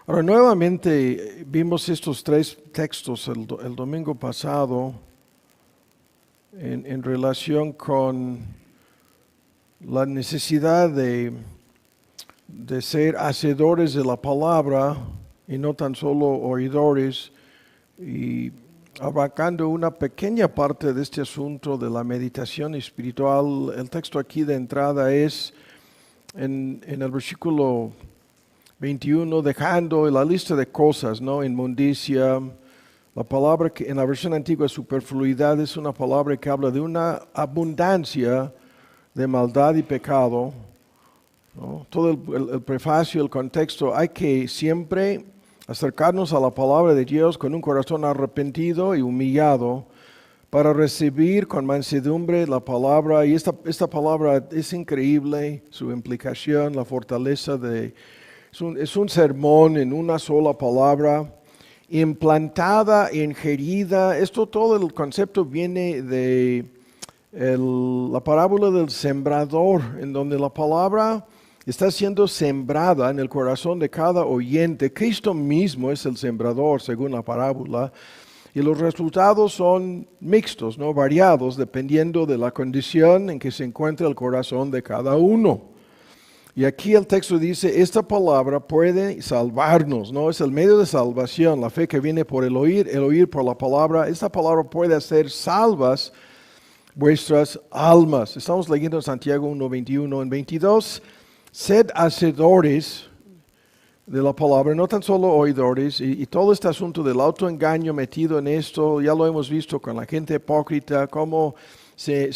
Ahora, nuevamente vimos estos tres textos el domingo pasado en relación con la necesidad de ser hacedores de la palabra y no tan solo oidores, y abarcando una pequeña parte de este asunto de la meditación espiritual. El texto aquí de entrada es en el versículo 21, dejando la lista de cosas, ¿no? Inmundicia. La palabra que en la versión antigua, superfluidad, es una palabra que habla de una abundancia de maldad y pecado, ¿no? Todo el prefacio, el contexto, hay que siempre acercarnos a la palabra de Dios con un corazón arrepentido y humillado para recibir con mansedumbre la palabra. Y esta palabra es increíble, su implicación, la fortaleza es un sermón en una sola palabra, implantada, ingerida. Todo el concepto viene de la parábola del sembrador, en donde la palabra está siendo sembrada en el corazón de cada oyente. Cristo mismo es el sembrador, según la parábola, y los resultados son mixtos, ¿no? Variados, dependiendo de la condición en que se encuentra el corazón de cada uno. Y aquí el texto dice, esta palabra puede salvarnos, ¿no? Es el medio de salvación, la fe que viene por el oír por la palabra. Esta palabra puede hacer salvas vuestras almas. Estamos leyendo Santiago 1, 21 y 22. Sed hacedores de la palabra, no tan solo oidores, y todo este asunto del autoengaño metido en esto, ya lo hemos visto con la gente hipócrita, cómo se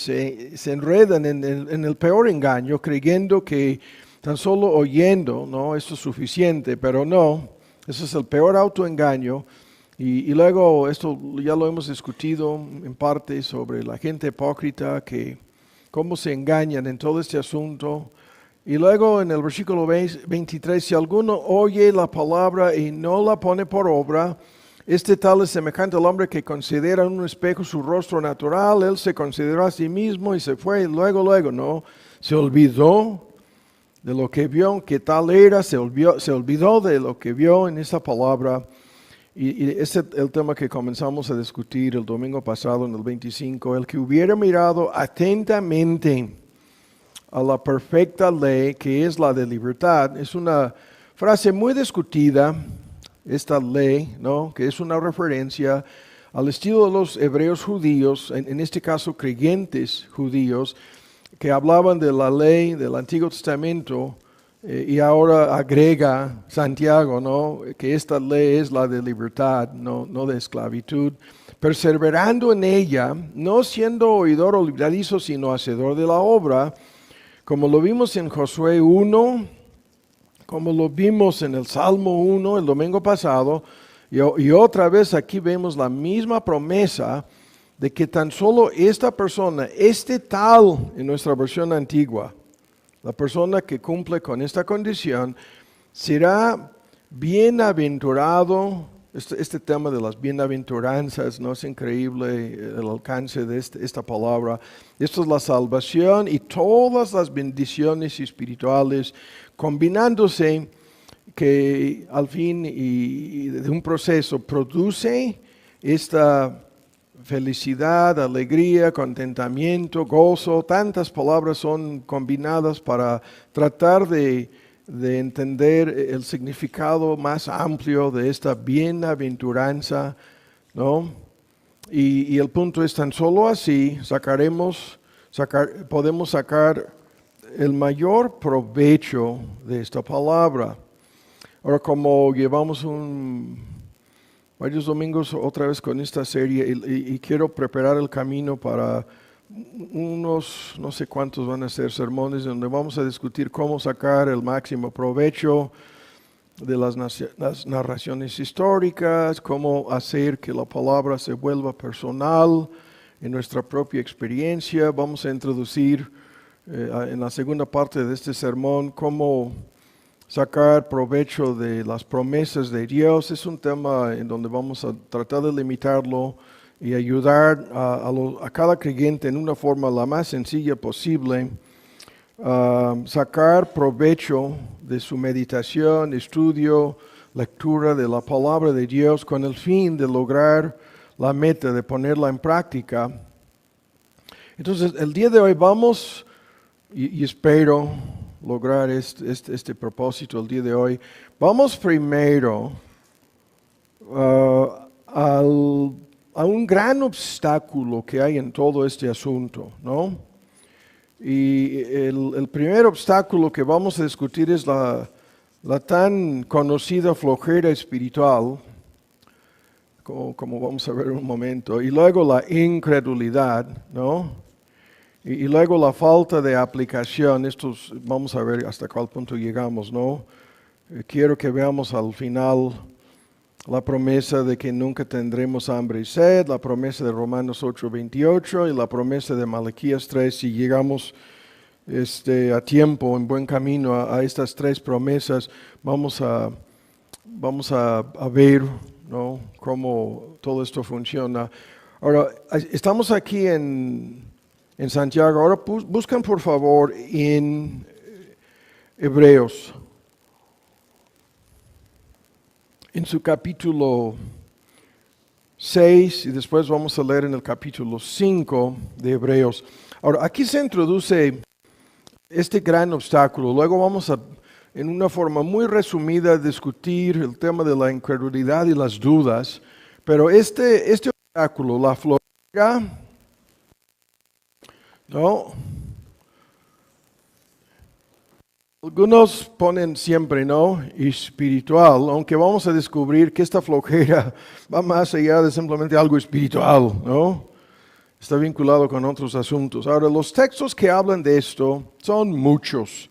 enredan en el peor engaño, creyendo que tan solo oyendo, ¿no? Esto es suficiente, pero no, eso es el peor autoengaño. Y luego, esto ya lo hemos discutido en parte sobre la gente hipócrita, que cómo se engañan en todo este asunto. Y luego en el versículo 23, si alguno oye la palabra y no la pone por obra, este tal es semejante al hombre que considera en un espejo su rostro natural. Él se consideró a sí mismo y se fue, y luego, ¿no? Se olvidó de lo que vio, que tal era, se olvidó de lo que vio en esa palabra. Y ese es el tema que comenzamos a discutir el domingo pasado en el 25. El que hubiera mirado atentamente a la perfecta ley, que es la de libertad, es una frase muy discutida, esta ley, ¿no? Que es una referencia al estilo de los hebreos judíos, en este caso creyentes judíos, que hablaban de la ley del Antiguo Testamento, y ahora agrega Santiago, ¿no? Que esta ley es la de libertad, no de esclavitud, perseverando en ella, no siendo oidor olvidadizo, sino hacedor de la obra, como lo vimos en Josué 1, como lo vimos en el Salmo 1 el domingo pasado, y otra vez aquí vemos la misma promesa de que tan solo esta persona, este tal en nuestra versión antigua, la persona que cumple con esta condición, será bienaventurado. Este tema de las bienaventuranzas, ¿no? Es increíble el alcance de esta palabra. Esto es la salvación y todas las bendiciones espirituales combinándose, que al fin y de un proceso produce esta felicidad, alegría, contentamiento, gozo. Tantas palabras son combinadas para tratar de entender el significado más amplio de esta bienaventuranza, ¿no? Y el punto es, tan solo así podemos sacar el mayor provecho de esta palabra. Ahora, como llevamos varios domingos otra vez con esta serie, y quiero preparar el camino para unos, no sé cuántos van a ser sermones, donde vamos a discutir cómo sacar el máximo provecho de las narraciones históricas, cómo hacer que la palabra se vuelva personal en nuestra propia experiencia. Vamos a introducir en la segunda parte de este sermón cómo sacar provecho de las promesas de Dios. Es un tema en donde vamos a tratar de limitarlo y ayudar a cada creyente en una forma la más sencilla posible, sacar provecho de su meditación, estudio, lectura de la palabra de Dios con el fin de lograr la meta, de ponerla en práctica. Entonces, el día de hoy vamos, y espero lograr este propósito el día de hoy, vamos primero a un gran obstáculo que hay en todo este asunto, ¿no? Y el primer obstáculo que vamos a discutir es la tan conocida flojera espiritual, como vamos a ver en un momento, y luego la incredulidad, ¿no? Y luego la falta de aplicación. Vamos a ver hasta cuál punto llegamos, ¿no? Quiero que veamos al final la promesa de que nunca tendremos hambre y sed, la promesa de Romanos 8:28 y la promesa de Malaquías 3. Si llegamos a tiempo, en buen camino a estas tres promesas, vamos a ver, ¿no?, cómo todo esto funciona. Ahora, estamos aquí en Santiago. Ahora buscan por favor en Hebreos, en su capítulo 6, y después vamos a leer en el capítulo 5 de Hebreos. Ahora, aquí se introduce este gran obstáculo. Luego vamos a, en una forma muy resumida, discutir el tema de la incredulidad y las dudas. Pero este obstáculo, la flojera, ¿no? Algunos ponen siempre, ¿no?, espiritual, aunque vamos a descubrir que esta flojera va más allá de simplemente algo espiritual, ¿no? Está vinculado con otros asuntos. Ahora, los textos que hablan de esto son muchos.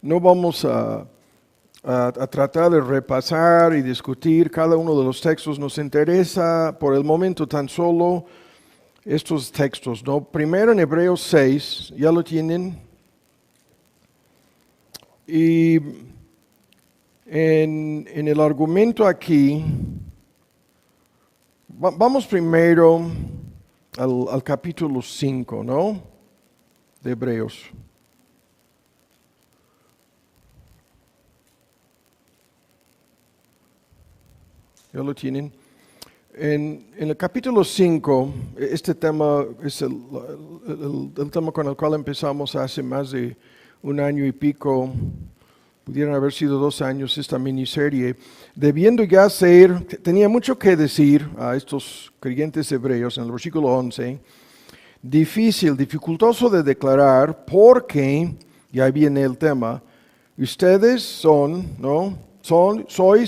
No vamos a tratar de repasar y discutir cada uno de los textos. Nos interesa por el momento tan solo estos textos, ¿no? Primero en Hebreos 6, ya lo tienen. Y en el argumento aquí, vamos primero al capítulo 5, ¿no?, de Hebreos. ¿Ya lo tienen? En el capítulo 5, este tema es el tema con el cual empezamos hace más de un año y pico, pudieran haber sido 2 años, esta miniserie, debiendo ya ser, tenía mucho que decir a estos creyentes hebreos en el versículo 11, dificultoso de declarar, porque, y ahí viene el tema, ustedes sois,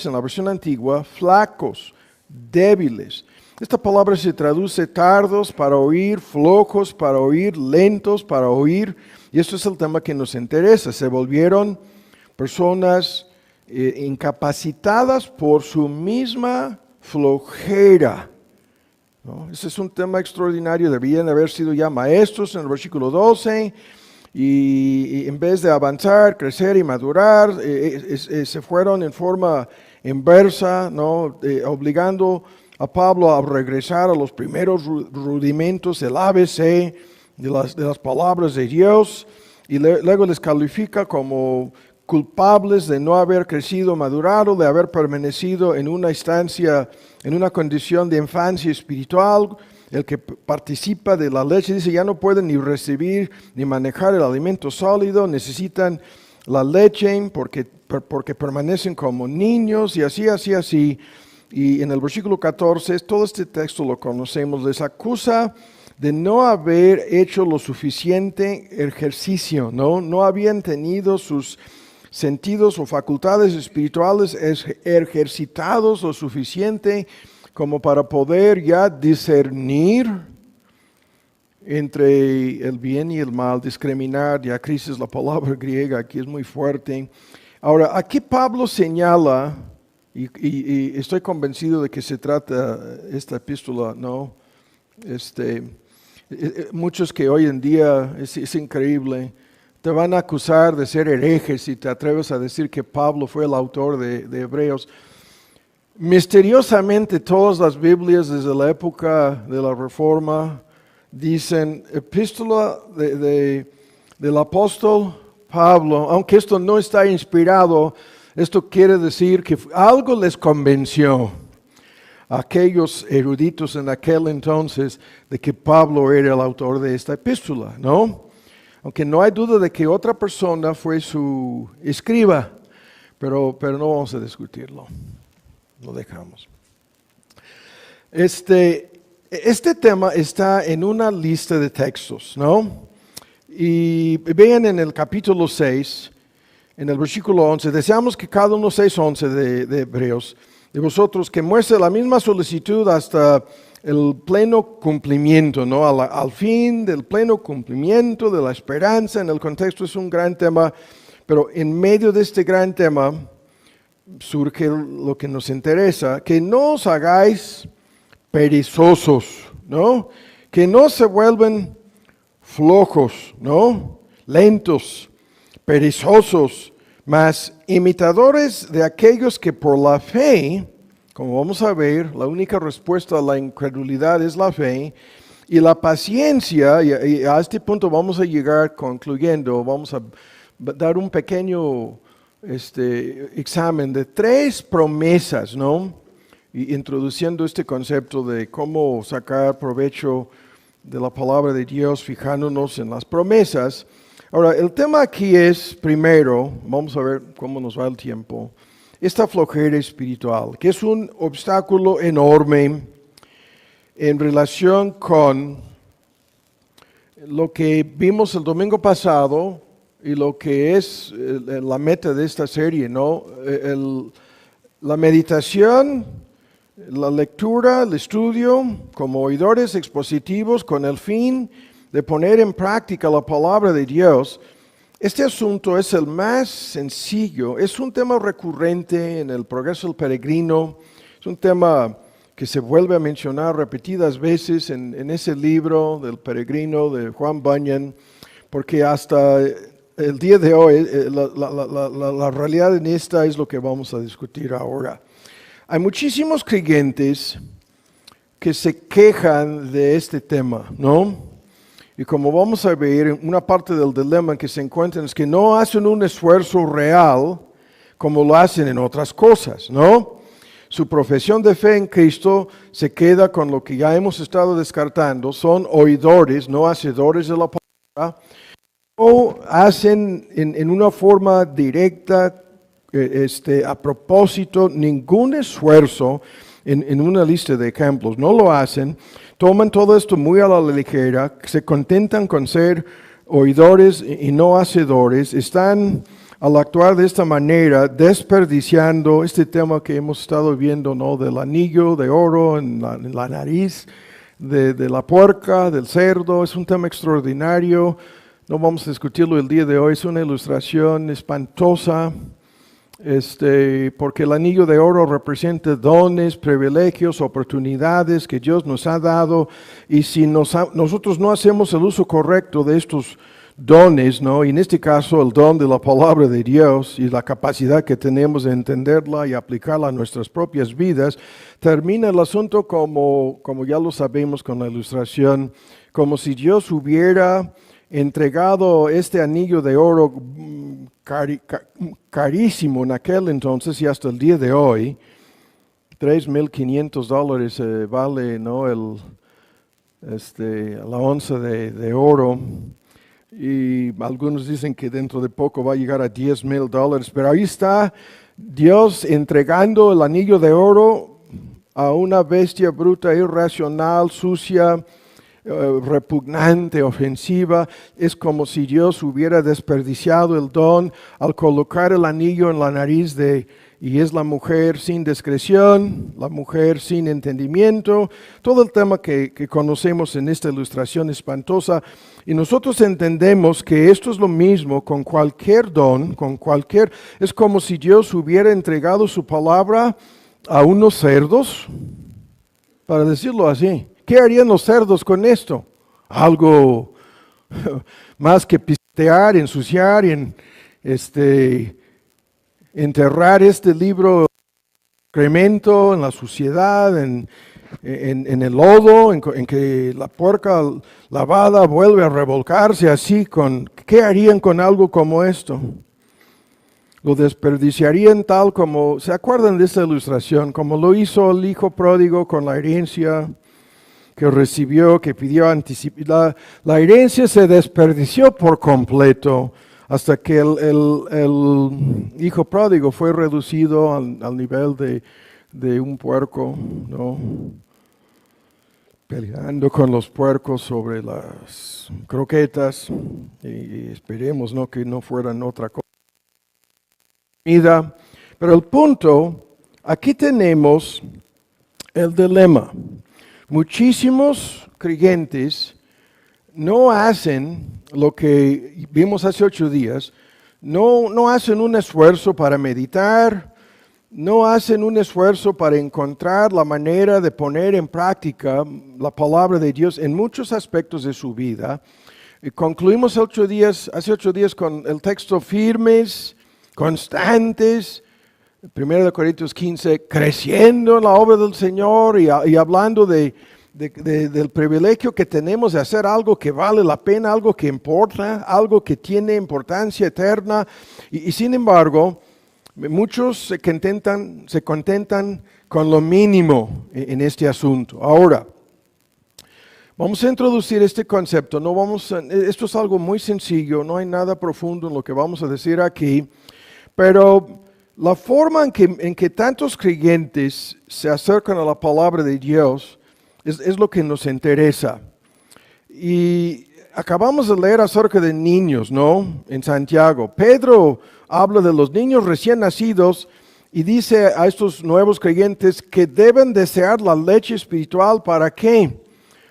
en la versión antigua, flacos, débiles. Esta palabra se traduce tardos para oír, flojos para oír, lentos para oír, y esto es el tema que nos interesa. Se volvieron personas incapacitadas por su misma flojera, ¿no? Ese es un tema extraordinario. Deberían haber sido ya maestros en el versículo 12, y en vez de avanzar, crecer y madurar, se fueron en forma inversa, ¿no?, obligando a Pablo a regresar a los primeros rudimentos del ABC de las palabras de Dios, y luego les califica como culpables de no haber crecido, madurado, de haber permanecido en una instancia, en una condición de infancia espiritual. El que participa de la leche dice ya no pueden ni recibir ni manejar el alimento sólido, necesitan la leche porque permanecen como niños, y así. Y en el versículo 14, todo este texto lo conocemos, les acusa de no haber hecho lo suficiente ejercicio, no habían tenido sus sentidos o facultades espirituales ejercitados lo suficiente como para poder ya discernir entre el bien y el mal, discriminar. Diacrisis, la palabra griega aquí es muy fuerte. Ahora, aquí Pablo señala, y estoy convencido de que se trata esta epístola, ¿no? Muchos que hoy en día, es increíble, te van a acusar de ser hereje si te atreves a decir que Pablo fue el autor de Hebreos. Misteriosamente todas las Biblias desde la época de la Reforma dicen epístola del apóstol Pablo, aunque esto no está inspirado, Esto quiere decir que algo les convenció a aquellos eruditos en aquel entonces de que Pablo era el autor de esta epístola, ¿no? Aunque no hay duda de que otra persona fue su escriba, pero no vamos a discutirlo, lo dejamos. Este tema está en una lista de textos, ¿no? Y vean en el capítulo 6, en el versículo 11, deseamos que cada uno 6:11 de Hebreos, de vosotros, que muestre la misma solicitud hasta el pleno cumplimiento, ¿no? Al fin del pleno cumplimiento de la esperanza. En el contexto es un gran tema, pero en medio de este gran tema surge lo que nos interesa, que no os hagáis perezosos, ¿no? Que no se vuelven flojos, ¿no? Lentos, perezosos, mas imitadores de aquellos que por la fe, como vamos a ver, la única respuesta a la incredulidad es la fe, y la paciencia, y a este punto vamos a llegar concluyendo, vamos a dar un pequeño examen de 3 promesas, ¿no? Y introduciendo este concepto de cómo sacar provecho de la palabra de Dios, fijándonos en las promesas. Ahora, el tema aquí es, primero, vamos a ver cómo nos va el tiempo, esta flojera espiritual, que es un obstáculo enorme en relación con lo que vimos el domingo pasado y lo que es la meta de esta serie, ¿no? La meditación, la lectura, el estudio, como oidores expositivos con el fin de poner en práctica la palabra de Dios. Este asunto es el más sencillo, es un tema recurrente en el Progreso del Peregrino, es un tema que se vuelve a mencionar repetidas veces en ese libro del Peregrino de Juan Bunyan, porque hasta el día de hoy la realidad en esta es lo que vamos a discutir ahora. Hay muchísimos creyentes que se quejan de este tema, ¿no? Y como vamos a ver, una parte del dilema en que se encuentran es que no hacen un esfuerzo real como lo hacen en otras cosas, ¿no? Su profesión de fe en Cristo se queda con lo que ya hemos estado descartando, son oidores, no hacedores de la palabra, o hacen en una forma directa, a propósito, ningún esfuerzo en una lista de ejemplos, no lo hacen, toman todo esto muy a la ligera, se contentan con ser oidores y no hacedores, están al actuar de esta manera desperdiciando este tema que hemos estado viendo, ¿no? Del anillo de oro en la nariz, de la puerca, del cerdo, es un tema extraordinario, no vamos a discutirlo el día de hoy, es una ilustración espantosa. Porque el anillo de oro representa dones, privilegios, oportunidades que Dios nos ha dado, y si nosotros no hacemos el uso correcto de estos dones, ¿no? Y en este caso el don de la palabra de Dios y la capacidad que tenemos de entenderla y aplicarla a nuestras propias vidas, termina el asunto como ya lo sabemos con la ilustración, como si Dios hubiera entregado este anillo de oro carísimo en aquel entonces y hasta el día de hoy. $3,500 vale, ¿no? La onza de oro, y algunos dicen que dentro de poco va a llegar a $10,000, pero ahí está Dios entregando el anillo de oro a una bestia bruta, irracional, sucia, repugnante, ofensiva. Es como si Dios hubiera desperdiciado el don al colocar el anillo en la nariz y es la mujer sin discreción, la mujer sin entendimiento, todo el tema que conocemos en esta ilustración espantosa. Y nosotros entendemos que esto es lo mismo con cualquier don, es como si Dios hubiera entregado su palabra a unos cerdos, para decirlo así. ¿Qué harían los cerdos con esto? Algo más que pistear, ensuciar, enterrar este libro excremento en la suciedad, en el lodo, en que la puerca lavada vuelve a revolcarse así. ¿Qué harían con algo como esto? lo desperdiciarían tal como, ¿se acuerdan de esta ilustración? Como lo hizo el hijo pródigo con la herencia que recibió, que pidió anticipar. La herencia se desperdició por completo hasta que el hijo pródigo fue reducido al nivel de un puerco, ¿no? Peleando con los puercos sobre las croquetas, y esperemos, ¿no?, que no fueran otra cosa. Pero el punto, aquí tenemos el dilema. Muchísimos creyentes no hacen lo que vimos hace 8 días, no hacen un esfuerzo para meditar, no hacen un esfuerzo para encontrar la manera de poner en práctica la palabra de Dios en muchos aspectos de su vida. Y concluimos hace 8 días con el texto firmes, constantes, 1 Corintios 15, creciendo en la obra del Señor y hablando del privilegio que tenemos de hacer algo que vale la pena, algo que importa, algo que tiene importancia eterna. Y sin embargo, muchos se contentan con lo mínimo en este asunto. Ahora, vamos a introducir este concepto. Esto es algo muy sencillo, no hay nada profundo en lo que vamos a decir aquí, pero la forma en que tantos creyentes se acercan a la palabra de Dios es lo que nos interesa. Y acabamos de leer acerca de niños, ¿no? En Santiago. Pedro habla de los niños recién nacidos y dice a estos nuevos creyentes que deben desear la leche espiritual. ¿Para qué?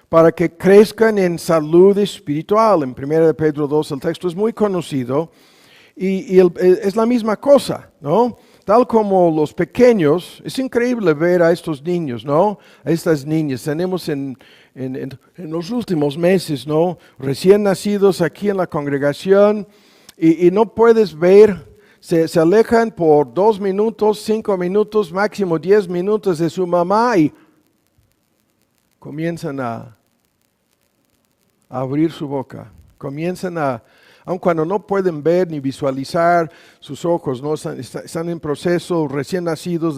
Para que crezcan en salud espiritual. En 1 Pedro 2 el texto es muy conocido. Y es la misma cosa, ¿no? Tal como los pequeños, es increíble ver a estos niños, ¿no? A estas niñas. Tenemos en los últimos meses, ¿no?, recién nacidos aquí en la congregación y no puedes ver, se alejan por 2 minutos, 5 minutos, máximo 10 minutos de su mamá y comienzan a abrir su boca, comienzan aun cuando no pueden ver ni visualizar sus ojos, ¿no? Están en proceso, recién nacidos,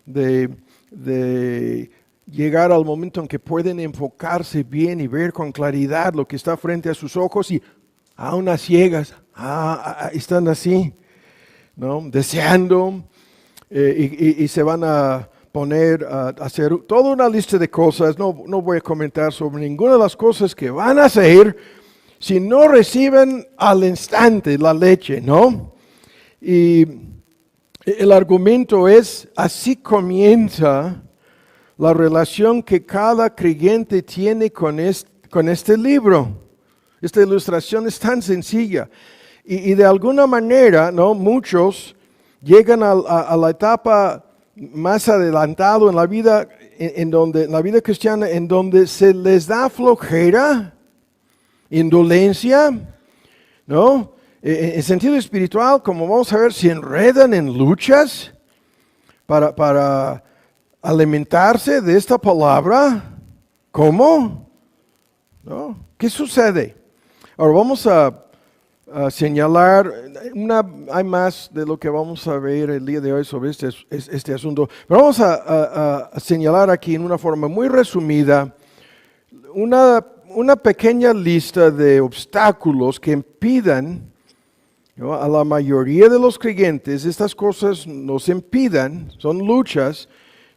de llegar al momento en que pueden enfocarse bien y ver con claridad lo que está frente a sus ojos y a unas ciegas, están así, ¿no?, deseando y se van a poner a hacer toda una lista de cosas. No voy a comentar sobre ninguna de las cosas que van a hacer si no reciben al instante la leche, ¿no? Y el argumento es, así comienza la relación que cada creyente tiene con este libro. Esta ilustración es tan sencilla. Y de alguna manera, ¿no?, muchos llegan a la etapa más adelantado en la vida, en la vida cristiana, en donde se les da flojera, indolencia, ¿no? En sentido espiritual, como vamos a ver, se enredan en luchas para alimentarse de esta palabra. ¿Cómo? ¿No? ¿Qué sucede? Ahora vamos a señalar, hay más de lo que vamos a ver el día de hoy sobre este asunto, pero vamos a señalar aquí en una forma muy resumida una pequeña lista de obstáculos que impidan, ¿no?, a la mayoría de los creyentes. Estas cosas nos impidan, son luchas,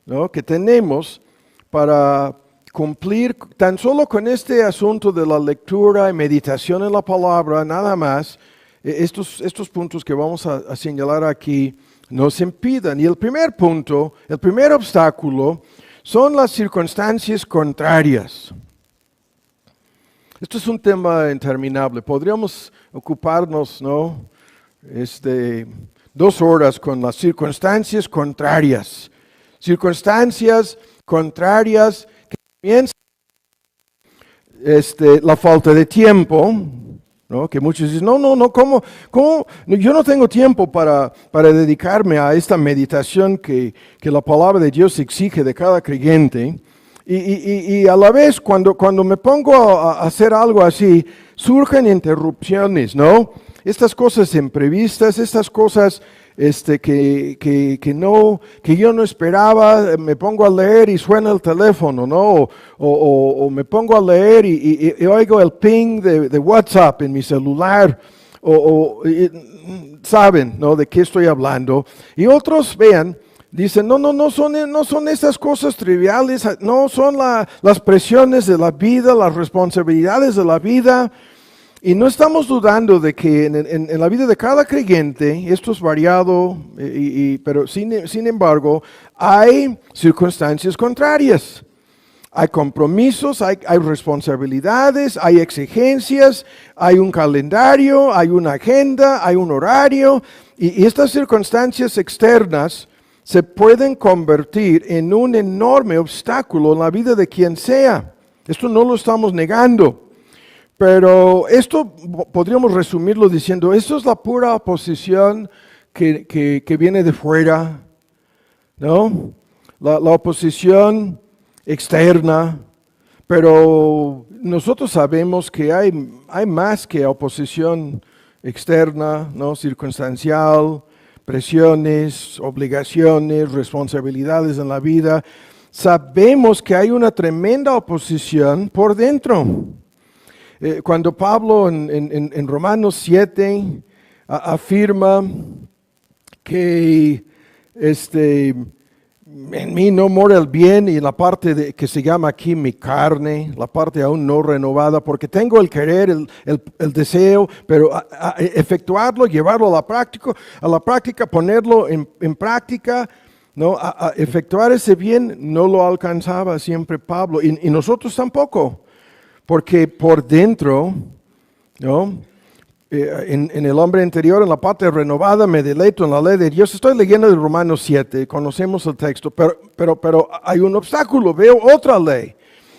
¿no?, que tenemos para cumplir tan solo con este asunto de la lectura y meditación en la palabra, nada más. Estos puntos que vamos a señalar aquí nos impidan. Y el primer punto, el primer obstáculo, son las circunstancias contrarias. Esto es un tema interminable. Podríamos ocuparnos, ¿no?, 2 horas con las circunstancias contrarias. Circunstancias contrarias que comienzan la falta de tiempo, ¿no? Que muchos dicen, no, ¿cómo? Yo no tengo tiempo para dedicarme a esta meditación que la palabra de Dios exige de cada creyente. Y a la vez, cuando me pongo a hacer algo así, surgen interrupciones, ¿no? Estas cosas imprevistas, estas cosas que yo no esperaba, me pongo a leer y suena el teléfono, ¿no? O me pongo a leer y oigo el ping de WhatsApp en mi celular, saben, ¿no? De qué estoy hablando. Y otros, vean, dicen, no son esas cosas triviales, no son las presiones de la vida, las responsabilidades de la vida. Y no estamos dudando de que en la vida de cada creyente, esto es variado, pero sin embargo, hay circunstancias contrarias. Hay compromisos, hay responsabilidades, hay exigencias, hay un calendario, hay una agenda, hay un horario. Y estas circunstancias externas se pueden convertir en un enorme obstáculo en la vida de quien sea. Esto no lo estamos negando. Pero esto podríamos resumirlo diciendo, esto es la pura oposición que viene de fuera, ¿no? La oposición externa, pero nosotros sabemos que hay más que oposición externa, ¿no? Circunstancial, presiones, obligaciones, responsabilidades en la vida. Sabemos que hay una tremenda oposición por dentro. Cuando Pablo en Romanos 7 afirma que en mí no mora el bien, y la parte que se llama aquí mi carne, la parte aún no renovada, porque tengo el querer, el deseo, pero efectuarlo, llevarlo a la práctica, ponerlo en práctica, ¿no? A efectuar ese bien no lo alcanzaba siempre Pablo, y nosotros tampoco. Porque por dentro, ¿no? En el hombre interior, en la parte renovada, me deleito en la ley de Dios. Estoy leyendo de Romanos 7, conocemos el texto, pero hay un obstáculo, veo otra ley.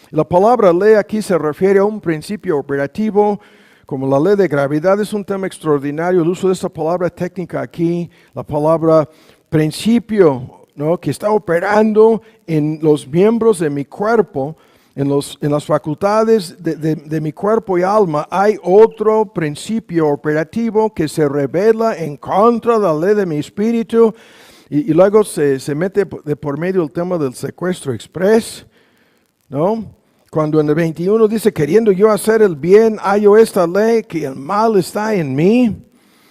La palabra ley aquí se refiere a un principio operativo, como la ley de gravedad es un tema extraordinario. El uso de esta palabra técnica aquí, la palabra principio, ¿no? Que está operando en los miembros de mi cuerpo, en las facultades de mi cuerpo y alma, hay otro principio operativo que se revela en contra de la ley de mi espíritu, y luego se mete de por medio el tema del secuestro express, ¿no? Cuando en el 21 dice, queriendo yo hacer el bien, hallo esta ley, que el mal está en mí.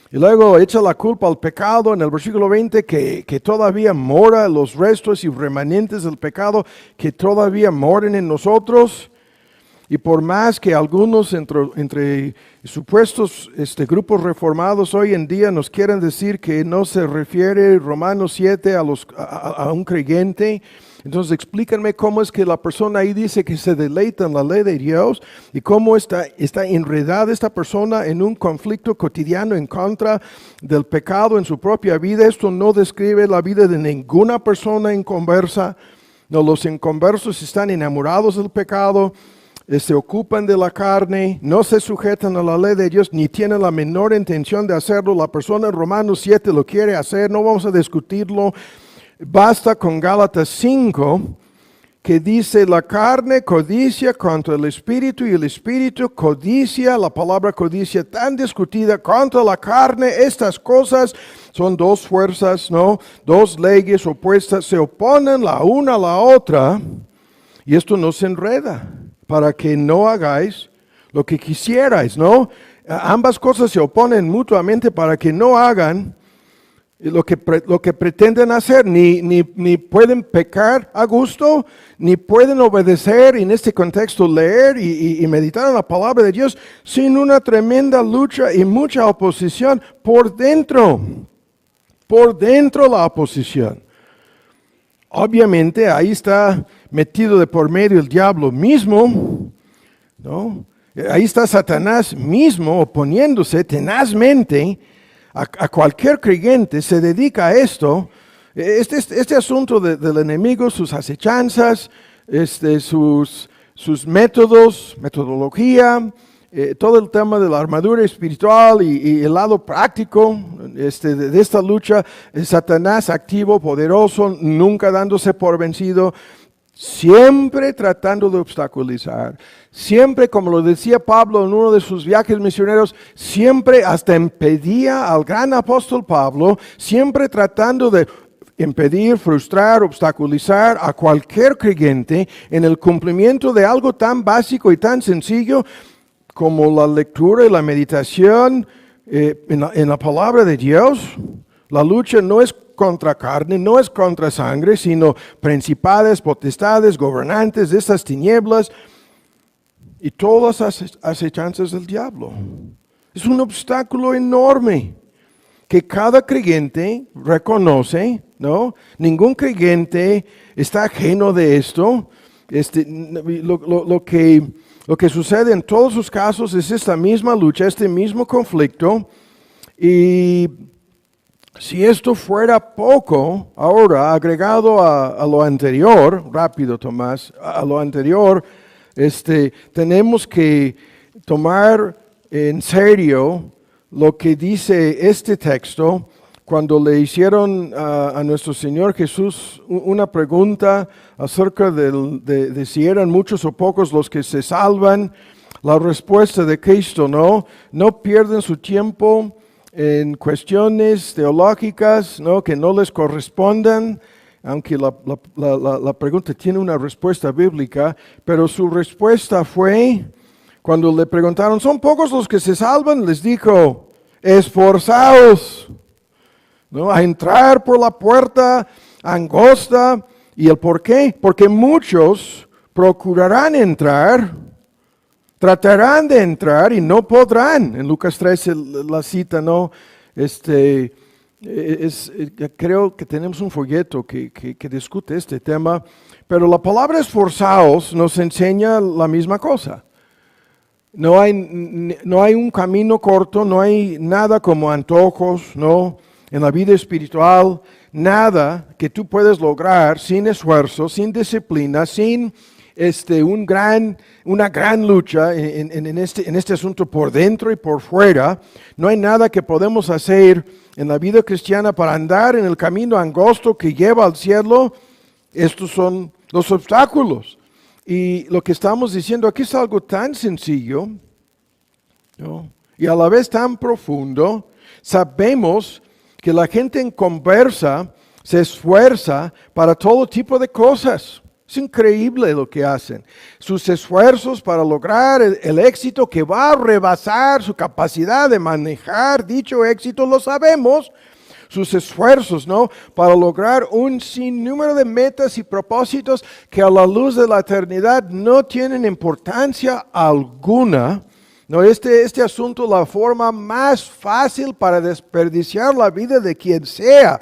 Y luego echa la culpa al pecado en el versículo 20, que todavía mora, los restos y remanentes del pecado que todavía moran en nosotros. Y por más que algunos entre supuestos grupos reformados hoy en día nos quieran decir que no se refiere Romanos 7 a un creyente, entonces explícanme cómo es que la persona ahí dice que se deleita en la ley de Dios y cómo está enredada esta persona en un conflicto cotidiano en contra del pecado en su propia vida. Esto no describe la vida de ninguna persona inconversa. No, los inconversos están enamorados del pecado, se ocupan de la carne, no se sujetan a la ley de Dios, ni tienen la menor intención de hacerlo. La persona en Romanos 7 lo quiere hacer, no vamos a discutirlo. Basta con Gálatas 5, que dice, la carne codicia contra el espíritu y el espíritu codicia, la palabra codicia tan discutida, contra la carne. Estas cosas son dos fuerzas, ¿no? Dos leyes opuestas, se oponen la una a la otra, y esto no se enreda, para que no hagáis lo que quisierais, ¿no? Ambas cosas se oponen mutuamente para que no hagan lo que pretenden hacer, ni pueden pecar a gusto, ni pueden obedecer, y en este contexto leer y meditar en la palabra de Dios, sin una tremenda lucha y mucha oposición por dentro la oposición. Obviamente ahí está metido de por medio el diablo mismo, ¿no? Ahí está Satanás mismo oponiéndose tenazmente a cualquier creyente. Se dedica a esto, este asunto del enemigo, sus acechanzas, sus métodos, metodología, todo el tema de la armadura espiritual y el lado práctico de esta lucha. Satanás activo, poderoso, nunca dándose por vencido, siempre tratando de obstaculizar, siempre, como lo decía Pablo en uno de sus viajes misioneros, siempre hasta impedía al gran apóstol Pablo, siempre tratando de impedir, frustrar, obstaculizar a cualquier creyente en el cumplimiento de algo tan básico y tan sencillo como la lectura y la meditación en la palabra de Dios. La lucha no es contra carne, no es contra sangre, sino principados, potestades, gobernantes de estas tinieblas y todas las acechanzas del diablo. Es un obstáculo enorme que cada creyente reconoce, ¿no? Ningún creyente está ajeno de esto. Lo que sucede en todos sus casos es esta misma lucha, este mismo conflicto. Y si esto fuera poco, ahora agregado a lo anterior, rápido Tomás, a lo anterior, tenemos que tomar en serio lo que dice este texto cuando le hicieron a nuestro Señor Jesús una pregunta acerca de si eran muchos o pocos los que se salvan. La respuesta de Cristo, no pierden su tiempo en cuestiones teológicas, que no les correspondan, aunque la pregunta tiene una respuesta bíblica, pero su respuesta fue, cuando le preguntaron, ¿son pocos los que se salvan? Les dijo, esforzaos, a entrar por la puerta angosta. ¿Y el por qué? Porque muchos procurarán entrar, tratarán de entrar y no podrán. En Lucas 13 la cita, creo que tenemos un folleto que discute este tema, pero la palabra esforzaos nos enseña la misma cosa. No hay un camino corto, no hay nada como antojos, en la vida espiritual, nada que tú puedes lograr sin esfuerzo, sin disciplina, sin una gran lucha en este asunto por dentro y por fuera. No hay nada que podemos hacer en la vida cristiana para andar en el camino angosto que lleva al cielo. Estos son los obstáculos. Y lo que estamos diciendo aquí es algo tan sencillo, y a la vez tan profundo. Sabemos que la gente en conversa se esfuerza para todo tipo de cosas. Es increíble lo que hacen. Sus esfuerzos para lograr el éxito que va a rebasar su capacidad de manejar dicho éxito, lo sabemos. Sus esfuerzos, para lograr un sinnúmero de metas y propósitos que a la luz de la eternidad no tienen importancia alguna. Este asunto, la forma más fácil para desperdiciar la vida de quien sea,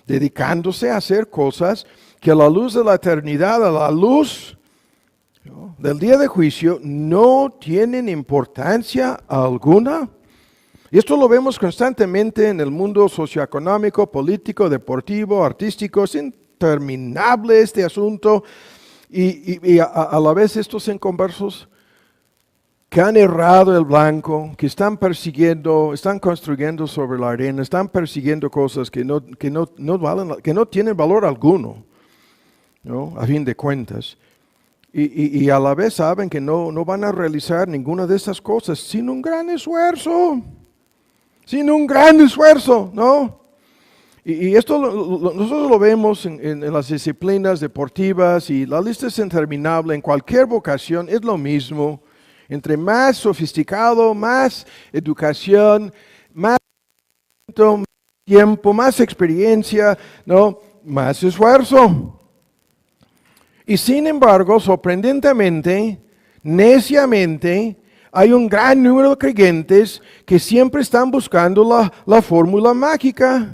dedicándose a hacer cosas que a la luz de la eternidad, a la luz del día de juicio, no tienen importancia alguna. Y esto lo vemos constantemente en el mundo socioeconómico, político, deportivo, artístico. Es interminable este asunto. Y a la vez estos inconversos que han errado el blanco, que están persiguiendo, están construyendo sobre la arena, están persiguiendo cosas que no tienen valor alguno, a fin de cuentas. Y a la vez saben que no van a realizar ninguna de esas cosas sin un gran esfuerzo. Sin un gran esfuerzo, Y esto nosotros lo vemos en las disciplinas deportivas, y la lista es interminable. En cualquier vocación es lo mismo. Entre más sofisticado, más educación, más tiempo, más experiencia, más esfuerzo. Y sin embargo, sorprendentemente, neciamente, hay un gran número de creyentes que siempre están buscando la fórmula mágica.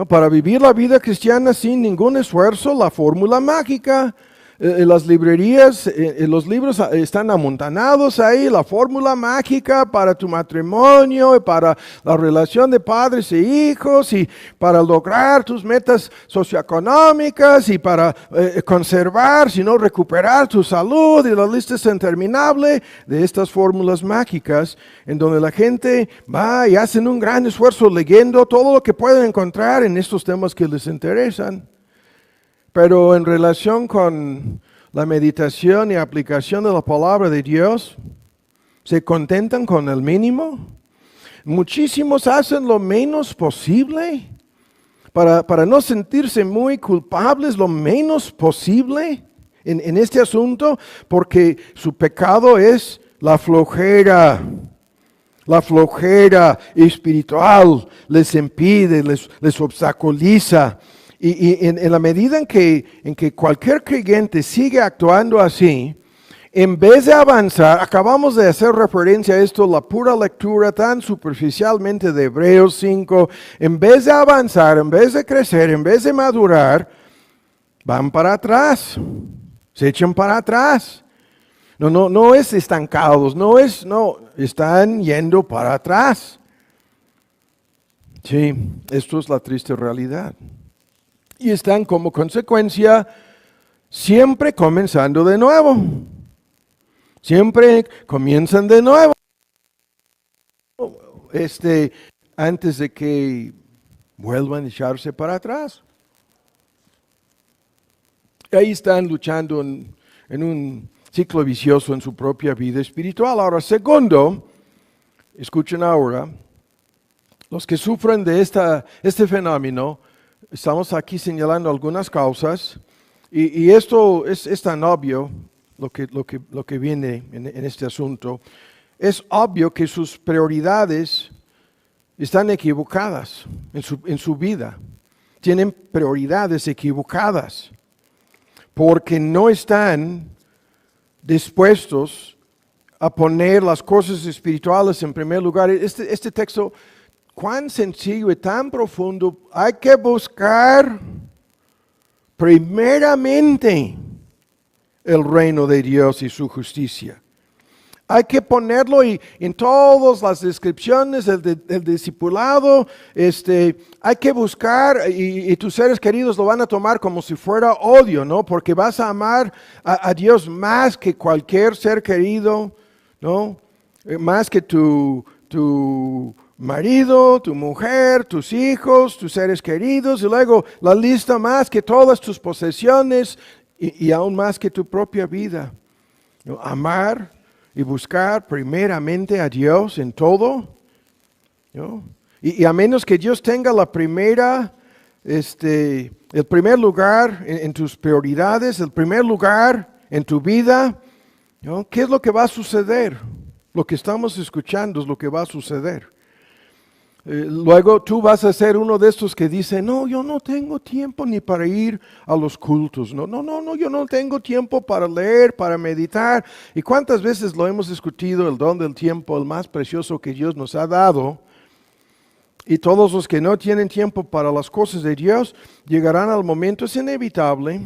Para vivir la vida cristiana sin ningún esfuerzo, la fórmula mágica. Las librerías, los libros están amontonados ahí, la fórmula mágica para tu matrimonio, y para la relación de padres e hijos, y para lograr tus metas socioeconómicas, y para conservar, sino recuperar tu salud. Y la lista es interminable de estas fórmulas mágicas, en donde la gente va y hacen un gran esfuerzo leyendo todo lo que pueden encontrar en estos temas que les interesan. Pero en relación con la meditación y aplicación de la palabra de Dios, ¿se contentan con el mínimo? Muchísimos hacen lo menos posible para no sentirse muy culpables, lo menos posible en este asunto, porque su pecado es la flojera. La flojera espiritual les impide, les obstaculiza. Y en la medida en que cualquier creyente sigue actuando así, en vez de avanzar, acabamos de hacer referencia a esto, la pura lectura tan superficialmente de Hebreos 5, en vez de avanzar, en vez de crecer, en vez de madurar, van para atrás, se echan para atrás. No es estancados, no, están yendo para atrás. Sí, esto es la triste realidad. Y están como consecuencia siempre comenzando de nuevo. Siempre comienzan de nuevo. Antes de que vuelvan a echarse para atrás. Ahí están luchando en un ciclo vicioso en su propia vida espiritual. Ahora, segundo, escuchen ahora, los que sufren de este fenómeno, estamos aquí señalando algunas causas, y esto es tan obvio, lo que viene en este asunto. Es obvio que sus prioridades están equivocadas en su vida. Tienen prioridades equivocadas, porque no están dispuestos a poner las cosas espirituales en primer lugar. Este texto, cuán sencillo y tan profundo. Hay que buscar primeramente el reino de Dios y su justicia. Hay que ponerlo y en todas las descripciones del discipulado, hay que buscar, y tus seres queridos lo van a tomar como si fuera odio, ¿no? Porque vas a amar a Dios más que cualquier ser querido, ¿no? Más que tu marido, tu mujer, tus hijos, tus seres queridos, y luego la lista más que todas tus posesiones y aún más que tu propia vida, ¿no? Amar y buscar primeramente a Dios en todo, ¿no? Y a menos que Dios tenga el primer lugar en tus prioridades, el primer lugar en tu vida, ¿no? ¿Qué es lo que va a suceder? Lo que estamos escuchando es lo que va a suceder. Luego tú vas a ser uno de estos que dice, no, yo no tengo tiempo ni para ir a los cultos, no, yo no tengo tiempo para leer, para meditar. ¿Y cuántas veces lo hemos discutido, el don del tiempo, el más precioso que Dios nos ha dado? Y todos los que no tienen tiempo para las cosas de Dios, llegarán al momento, es inevitable,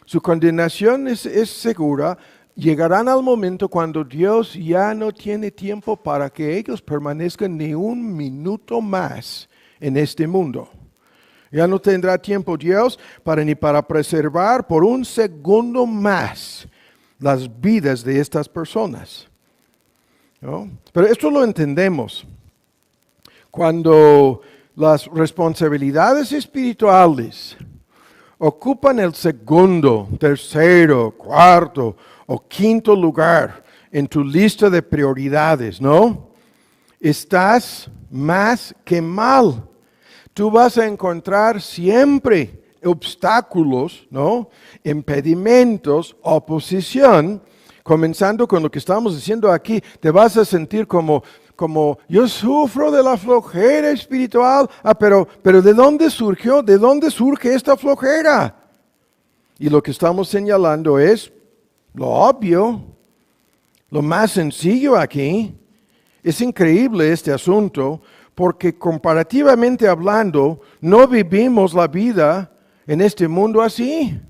su condenación es segura. Llegarán al momento cuando Dios ya no tiene tiempo para que ellos permanezcan ni un minuto más en este mundo. Ya no tendrá tiempo Dios ni para preservar por un segundo más las vidas de estas personas, ¿no? Pero esto lo entendemos. Cuando las responsabilidades espirituales ocupan el segundo, tercero, cuarto o quinto lugar en tu lista de prioridades, ¿no? Estás más que mal. Tú vas a encontrar siempre obstáculos, ¿no? Impedimentos, oposición, comenzando con lo que estamos diciendo aquí. Te vas a sentir como yo sufro de la flojera espiritual. Pero ¿de dónde surgió? ¿De dónde surge esta flojera? Y lo que estamos señalando es lo obvio, lo más sencillo aquí. Es increíble este asunto porque comparativamente hablando, no vivimos la vida en este mundo así.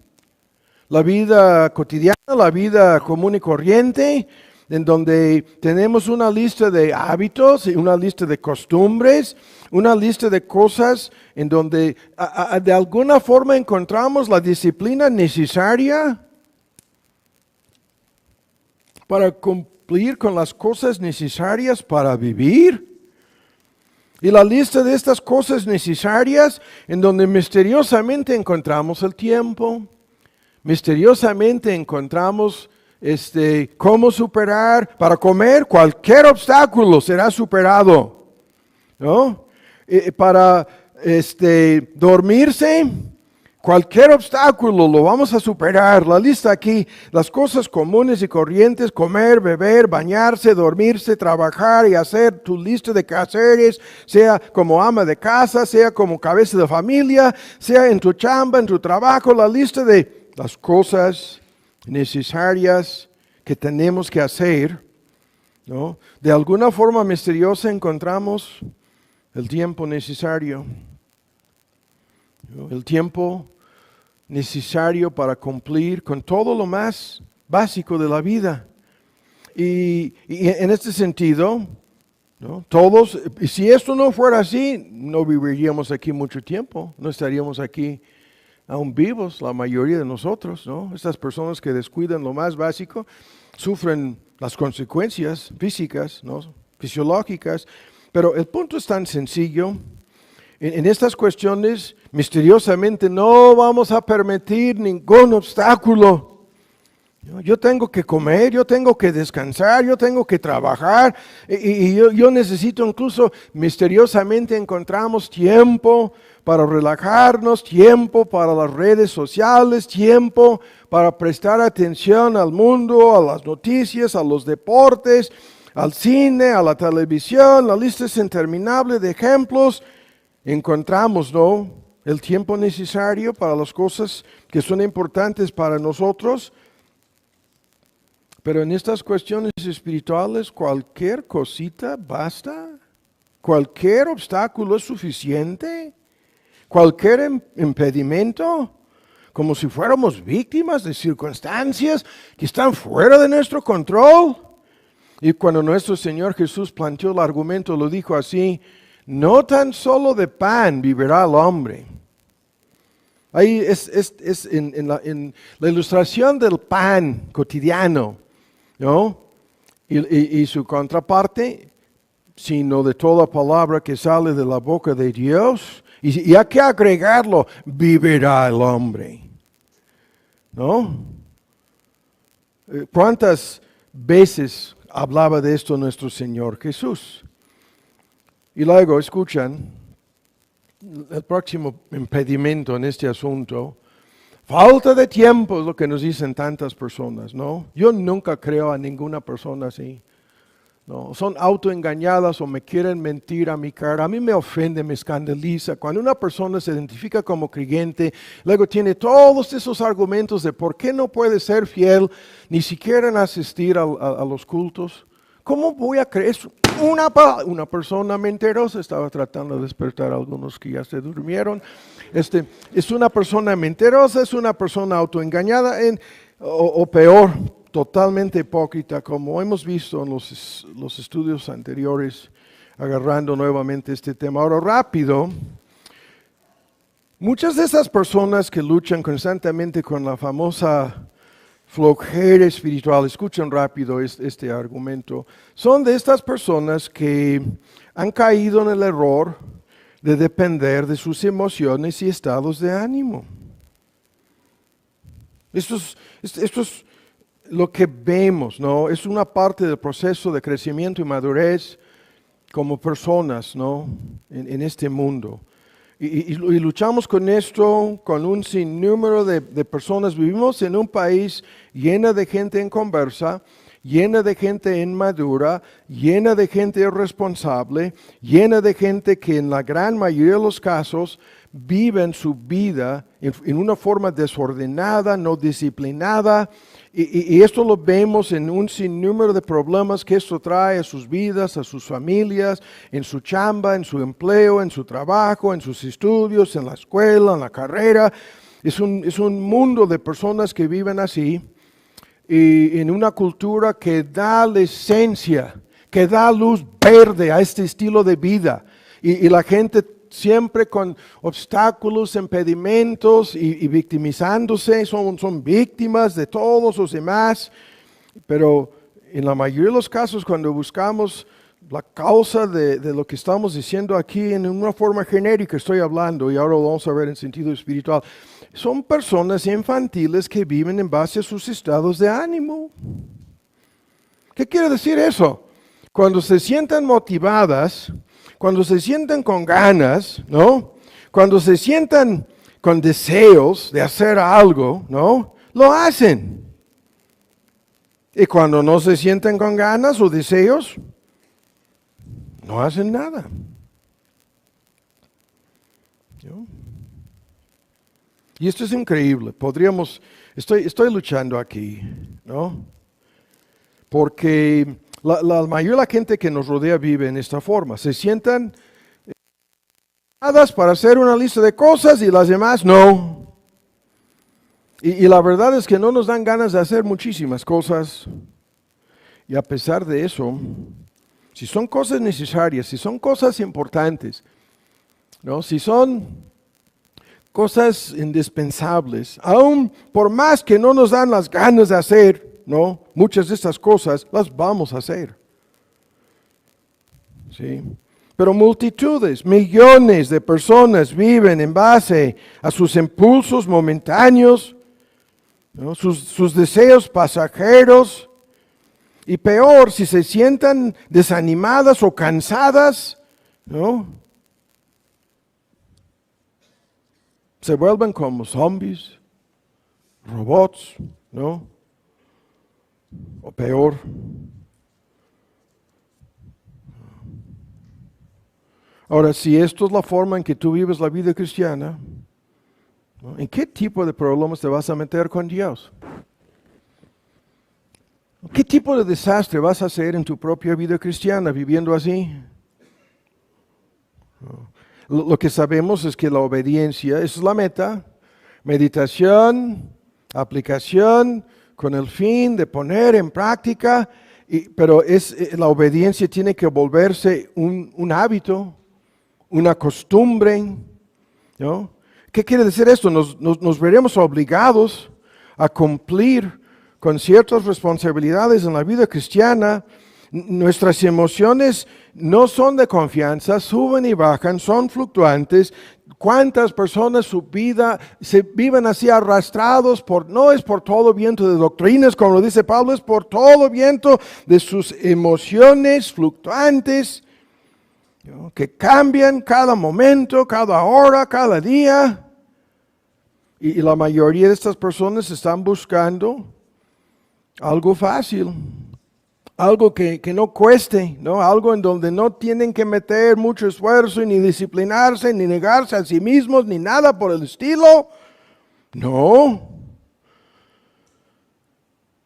La vida cotidiana, la vida común y corriente, en donde tenemos una lista de hábitos, una lista de costumbres, una lista de cosas en donde de alguna forma encontramos la disciplina necesaria para cumplir con las cosas necesarias para vivir. Y la lista de estas cosas necesarias en donde misteriosamente encontramos el tiempo, misteriosamente encontramos cómo superar, para comer cualquier obstáculo será superado, ¿no? Para dormirse, cualquier obstáculo lo vamos a superar. La lista aquí, las cosas comunes y corrientes: comer, beber, bañarse, dormirse, trabajar y hacer tu lista de quehaceres, sea como ama de casa, sea como cabeza de familia, sea en tu chamba, en tu trabajo, la lista de las cosas necesarias que tenemos que hacer, ¿no? De alguna forma misteriosa encontramos el tiempo necesario, ¿no? El tiempo necesario para cumplir con todo lo más básico de la vida. Y en este sentido, ¿no? Todos, si esto no fuera así, no viviríamos aquí mucho tiempo, no estaríamos aquí aún vivos, la mayoría de nosotros, ¿no? Estas personas que descuidan lo más básico sufren las consecuencias físicas, ¿no? Fisiológicas. Pero el punto es tan sencillo. En estas cuestiones, misteriosamente, no vamos a permitir ningún obstáculo. Yo tengo que comer, yo tengo que descansar, yo tengo que trabajar, y yo necesito, incluso misteriosamente encontramos tiempo para relajarnos, tiempo para las redes sociales, tiempo para prestar atención al mundo, a las noticias, a los deportes, al cine, a la televisión. La lista es interminable de ejemplos. Encontramos, ¿no?, el tiempo necesario para las cosas que son importantes para nosotros. Pero en estas cuestiones espirituales, cualquier cosita basta, cualquier obstáculo es suficiente, cualquier impedimento, como si fuéramos víctimas de circunstancias que están fuera de nuestro control. Y cuando nuestro Señor Jesús planteó el argumento, lo dijo así: no tan solo de pan vivirá el hombre. Ahí es en la ilustración del pan cotidiano, ¿no? Y su contraparte, sino de toda palabra que sale de la boca de Dios. Y hay que agregarlo: vivirá el hombre, ¿no? ¿Cuántas veces hablaba de esto nuestro Señor Jesús? Y luego, escuchan, el próximo impedimento en este asunto: falta de tiempo, es lo que nos dicen tantas personas, ¿no? Yo nunca creo a ninguna persona así, ¿no? Son autoengañadas o me quieren mentir a mi cara. A mí me ofende, me escandaliza cuando una persona se identifica como creyente, luego tiene todos esos argumentos de por qué no puede ser fiel, ni siquiera en asistir a los cultos. ¿Cómo voy a creer eso? Una persona mentirosa. Estaba tratando de despertar a algunos que ya se durmieron. Es una persona mentirosa, es una persona autoengañada, o peor, totalmente hipócrita, como hemos visto en los estudios anteriores, agarrando nuevamente este tema. Ahora, rápido, muchas de esas personas que luchan constantemente con la famosa flojera espiritual, escuchen rápido este argumento, son de estas personas que han caído en el error de depender de sus emociones y estados de ánimo. Esto es lo que vemos, ¿no? Es una parte del proceso de crecimiento y madurez como personas, ¿no?, en este mundo. Y luchamos con esto, con un sinnúmero de personas. Vivimos en un país lleno de gente inconversa, llena de gente inmadura, llena de gente irresponsable, llena de gente que en la gran mayoría de los casos viven su vida en una forma desordenada, no disciplinada. Y esto lo vemos en un sinnúmero de problemas que esto trae a sus vidas, a sus familias, en su chamba, en su empleo, en su trabajo, en sus estudios, en la escuela, en la carrera. Es un mundo de personas que viven así, y en una cultura que da la esencia, que da luz verde a este estilo de vida. Y la gente siempre con obstáculos, impedimentos y victimizándose, son víctimas de todos los demás. Pero en la mayoría de los casos, cuando buscamos la causa de lo que estamos diciendo aquí en una forma genérica estoy hablando, y ahora lo vamos a ver en sentido espiritual. Son personas infantiles que viven en base a sus estados de ánimo. ¿Qué quiere decir eso? Cuando se sientan motivadas, cuando se sientan con ganas, ¿no? Cuando se sientan con deseos de hacer algo, ¿no? Lo hacen. Y cuando no se sienten con ganas o deseos, no hacen nada. ¿No? Y esto es increíble. Estoy luchando aquí, ¿no? Porque la mayoría de la gente que nos rodea vive en esta forma. Se sientan para hacer una lista de cosas y las demás no. Y la verdad es que no nos dan ganas de hacer muchísimas cosas. Y a pesar de eso, si son cosas necesarias, si son cosas importantes, ¿no? Si son cosas indispensables, aún por más que no nos dan las ganas de hacer, ¿no? Muchas de estas cosas las vamos a hacer. ¿Sí? Pero multitudes, millones de personas viven en base a sus impulsos momentáneos, ¿no? Sus deseos pasajeros, y peor, si se sientan desanimadas o cansadas, ¿no? Se vuelven como zombies, robots, ¿no? O peor. Ahora, si esto es la forma en que tú vives la vida cristiana, ¿no? ¿En qué tipo de problemas te vas a meter con Dios? ¿Qué tipo de desastre vas a hacer en tu propia vida cristiana viviendo así? Lo que sabemos es que la obediencia, esa es la meta, meditación, aplicación, con el fin de poner en práctica, pero la obediencia tiene que volverse un hábito, una costumbre, ¿no? ¿Qué quiere decir esto? Nos veremos obligados a cumplir con ciertas responsabilidades en la vida cristiana. Nuestras emociones no son de confianza, suben y bajan, son fluctuantes. ¿Cuántas personas su vida se viven así arrastrados no es por todo viento de doctrinas, como lo dice Pablo, es por todo viento de sus emociones fluctuantes, ¿no? Que cambian cada momento, cada hora, cada día. Y la mayoría de estas personas están buscando algo fácil, algo que no cueste, ¿no? Algo en donde no tienen que meter mucho esfuerzo, ni disciplinarse, ni negarse a sí mismos, ni nada por el estilo. No.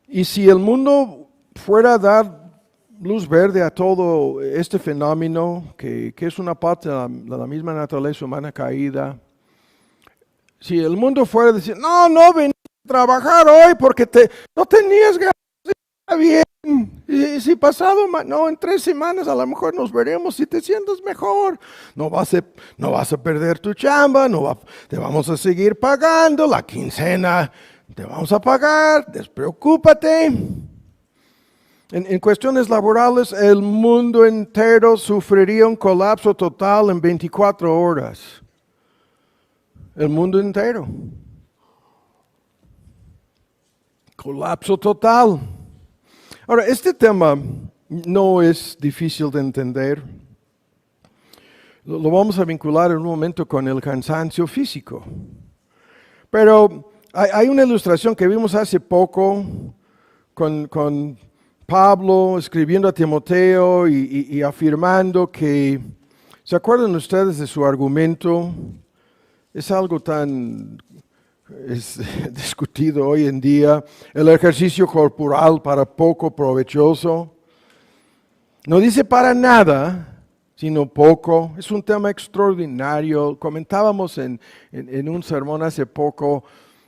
Y si el mundo fuera a dar luz verde a todo este fenómeno, que es una parte de la misma naturaleza humana caída, si el mundo fuera a decir, no veniste a trabajar hoy porque no tenías ganas, está bien. Y si pasado, en 3 semanas a lo mejor nos veremos si te sientes mejor. No vas a perder tu chamba, te vamos a seguir pagando, la quincena te vamos a pagar, despreocúpate. En cuestiones laborales, el mundo entero sufriría un colapso total en 24 horas. El mundo entero. Colapso total. Ahora, este tema no es difícil de entender. Lo vamos a vincular en un momento con el cansancio físico. Pero hay una ilustración que vimos hace poco con Pablo escribiendo a Timoteo y afirmando que, ¿se acuerdan ustedes de su argumento? Es algo tan discutido hoy en día, el ejercicio corporal para poco provechoso. No dice para nada, sino poco. Es un tema extraordinario. Comentábamos en un sermón hace poco,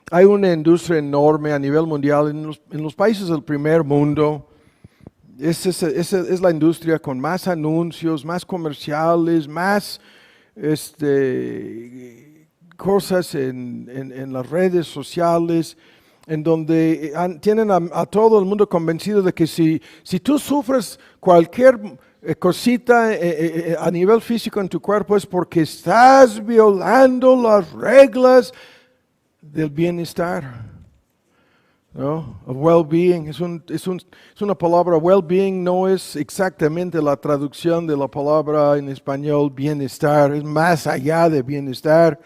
hay una industria enorme a nivel mundial en los países del primer mundo. Esa es la industria con más anuncios, más comerciales, más cosas en las redes sociales, en donde tienen a todo el mundo convencido de que si tú sufres cualquier cosita a nivel físico en tu cuerpo es porque estás violando las reglas del bienestar. ¿No? Well-being es una palabra. Well-being no es exactamente la traducción de la palabra en español bienestar, es más allá de bienestar.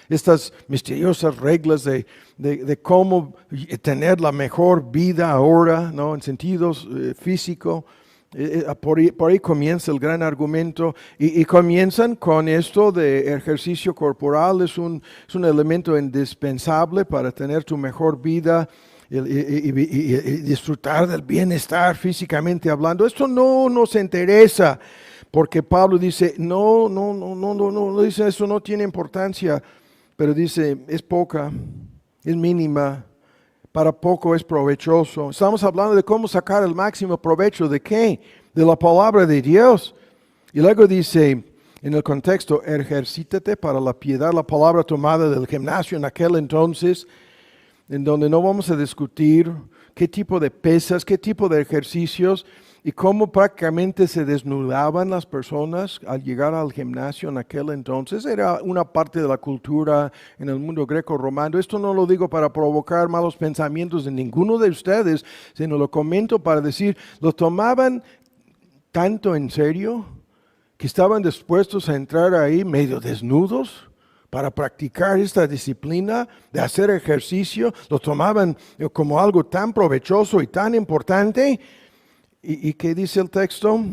Estas misteriosas reglas de cómo tener la mejor vida ahora, ¿no? En sentidos físico. Por ahí comienza el gran argumento y comienzan con esto de ejercicio corporal. Es un elemento indispensable para tener tu mejor vida y disfrutar del bienestar físicamente hablando. Esto no nos interesa porque Pablo dice, no, dice eso no tiene importancia, pero dice, es poca, es mínima. Para poco es provechoso. Estamos hablando de cómo sacar el máximo provecho de qué? De la palabra de Dios. Y luego dice en el contexto, ejercítate para la piedad, la palabra tomada del gimnasio en aquel entonces, en donde no vamos a discutir qué tipo de pesas, qué tipo de ejercicios y cómo prácticamente se desnudaban las personas al llegar al gimnasio en aquel entonces. Era una parte de la cultura en el mundo greco-romano. Esto no lo digo para provocar malos pensamientos de ninguno de ustedes, sino lo comento para decir, lo tomaban tanto en serio que estaban dispuestos a entrar ahí medio desnudos para practicar esta disciplina de hacer ejercicio. Lo tomaban como algo tan provechoso y tan importante. ¿Y qué dice el texto?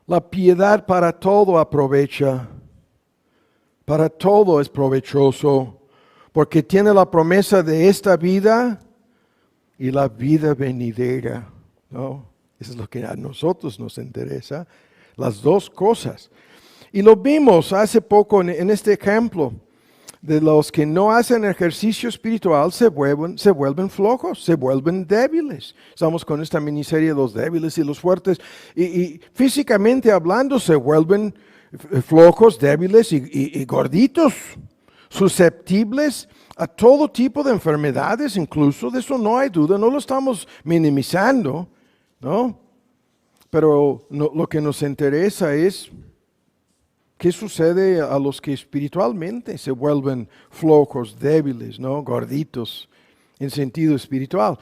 La piedad para todo aprovecha, para todo es provechoso, porque tiene la promesa de esta vida y la vida venidera, ¿no? Eso es lo que a nosotros nos interesa, las dos cosas. Y lo vimos hace poco en este ejemplo. De los que no hacen ejercicio espiritual se vuelven flojos, se vuelven débiles. Estamos con esta miniserie de los débiles y los fuertes. Y físicamente hablando se vuelven flojos, débiles y gorditos, susceptibles a todo tipo de enfermedades, incluso de eso no hay duda, no lo estamos minimizando, ¿no? Pero lo que nos interesa es ¿qué sucede a los que espiritualmente se vuelven flojos, débiles, ¿no? Gorditos en sentido espiritual?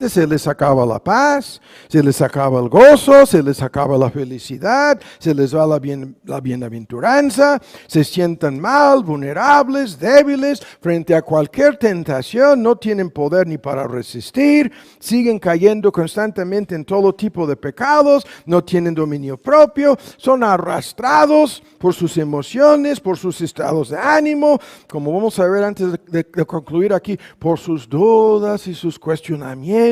Se les acaba la paz, se les acaba el gozo, se les acaba la felicidad, se les va la bienaventuranza, se sientan mal, vulnerables, débiles frente a cualquier tentación, no tienen poder ni para resistir, siguen cayendo constantemente en todo tipo de pecados, no tienen dominio propio, son arrastrados por sus emociones, por sus estados de ánimo, como vamos a ver antes de concluir aquí, por sus dudas y sus cuestionamientos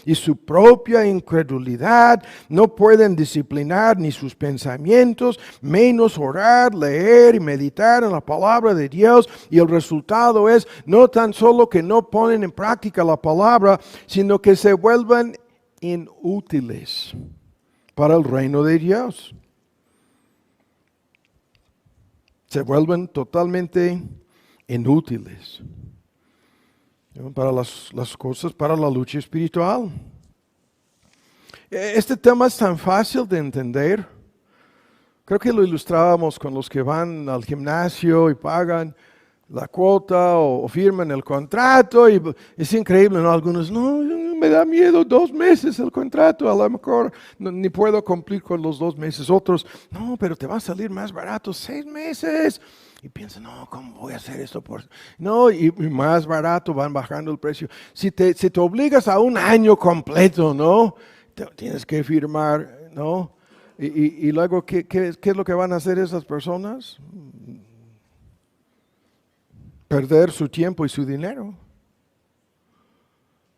y su propia incredulidad, no pueden disciplinar ni sus pensamientos, menos orar, leer y meditar en la palabra de Dios, y el resultado es no tan solo que no ponen en práctica la palabra, sino que se vuelven inútiles para el reino de Dios. Se vuelven totalmente inútiles para las cosas, para la lucha espiritual. Este tema es tan fácil de entender. Creo que lo ilustrábamos con los que van al gimnasio y pagan la cuota o firman el contrato. Y es increíble, ¿no? Algunos, no, me da miedo 2 meses el contrato, a lo mejor ni puedo cumplir con los 2 meses. Otros, no, pero te va a salir más barato 6 meses. Y piensan, no, ¿cómo voy a hacer esto? No, y más barato, van bajando el precio. Si te obligas a 1 año completo, ¿no? Tienes que firmar, ¿no? Y luego, ¿qué es lo que van a hacer esas personas? Perder su tiempo y su dinero.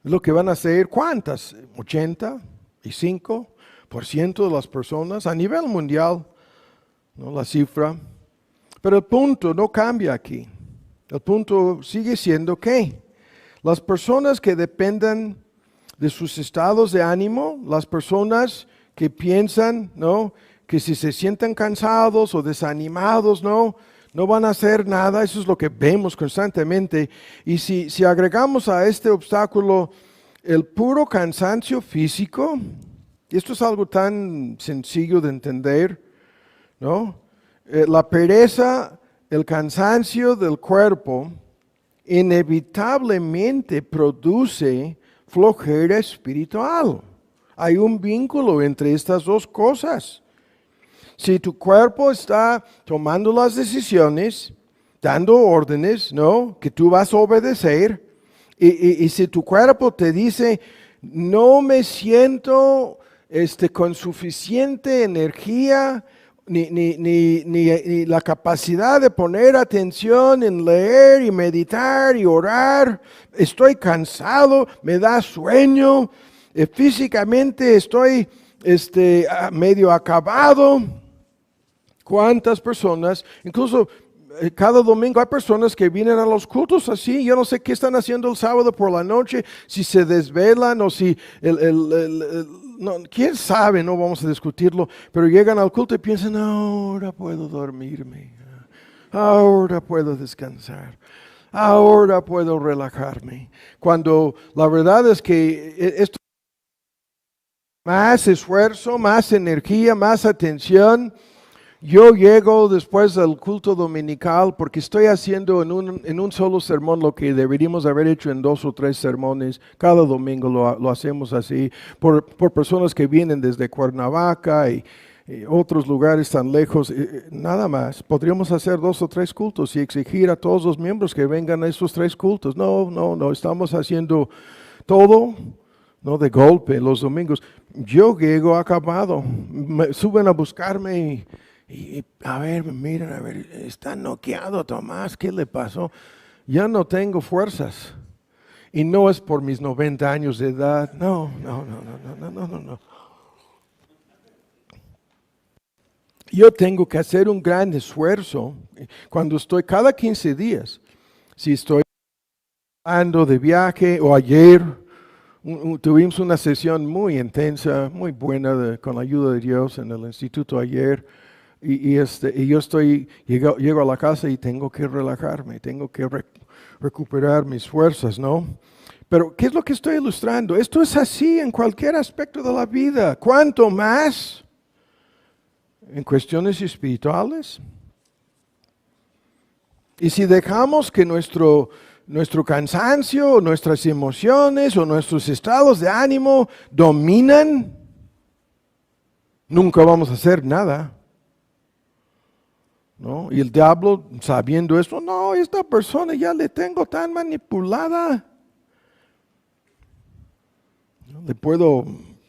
Es lo que van a hacer, ¿cuántas? 85% de las personas a nivel mundial, ¿no? La cifra. Pero el punto no cambia aquí. El punto sigue siendo que las personas que dependan de sus estados de ánimo, las personas que piensan, ¿no?, que si se sienten cansados o desanimados, no van a hacer nada. Eso es lo que vemos constantemente. Y si agregamos a este obstáculo el puro cansancio físico, Y esto es algo tan sencillo de entender, ¿no? La pereza, el cansancio del cuerpo, inevitablemente produce flojera espiritual. Hay un vínculo entre estas dos cosas. Si tu cuerpo está tomando las decisiones, dando órdenes, ¿no? Que tú vas a obedecer, y si tu cuerpo te dice, no me siento con suficiente energía, ni la capacidad de poner atención en leer y meditar y orar, estoy cansado, me da sueño, físicamente estoy medio acabado. ¿Cuántas personas, incluso cada domingo hay personas que vienen a los cultos así? Yo no sé qué están haciendo el sábado por la noche, si se desvelan o si no, quién sabe, no vamos a discutirlo, pero llegan al culto y piensan, ahora puedo dormirme, ahora puedo descansar, ahora puedo relajarme. Cuando la verdad es que esto más esfuerzo, más energía, más atención. Yo llego después del culto dominical porque estoy haciendo en un solo sermón lo que deberíamos haber hecho en 2 o 3 sermones. Cada domingo lo hacemos así por personas que vienen desde Cuernavaca y otros lugares tan lejos. Nada más, podríamos hacer 2 o 3 cultos y exigir a todos los miembros que vengan a esos 3 cultos. No, estamos haciendo todo, no de golpe los domingos. Yo llego acabado, suben a buscarme y a ver, miren, a ver, está noqueado Tomás, ¿qué le pasó? Ya no tengo fuerzas. Y no es por mis 90 años de edad, no. Yo tengo que hacer un gran esfuerzo cuando estoy cada 15 días. Si estoy ando de viaje o ayer tuvimos una sesión muy intensa, muy buena con la ayuda de Dios en el instituto ayer. Y yo llego a la casa y tengo que relajarme, tengo que recuperar mis fuerzas, ¿no? Pero, ¿qué es lo que estoy ilustrando? Esto es así en cualquier aspecto de la vida. ¿Cuánto más en cuestiones espirituales? Y si dejamos que nuestro cansancio, nuestras emociones o nuestros estados de ánimo dominan, nunca vamos a hacer nada. ¿No? Y el diablo, sabiendo esto, no, esta persona ya le tengo tan manipulada. ¿No? Le puedo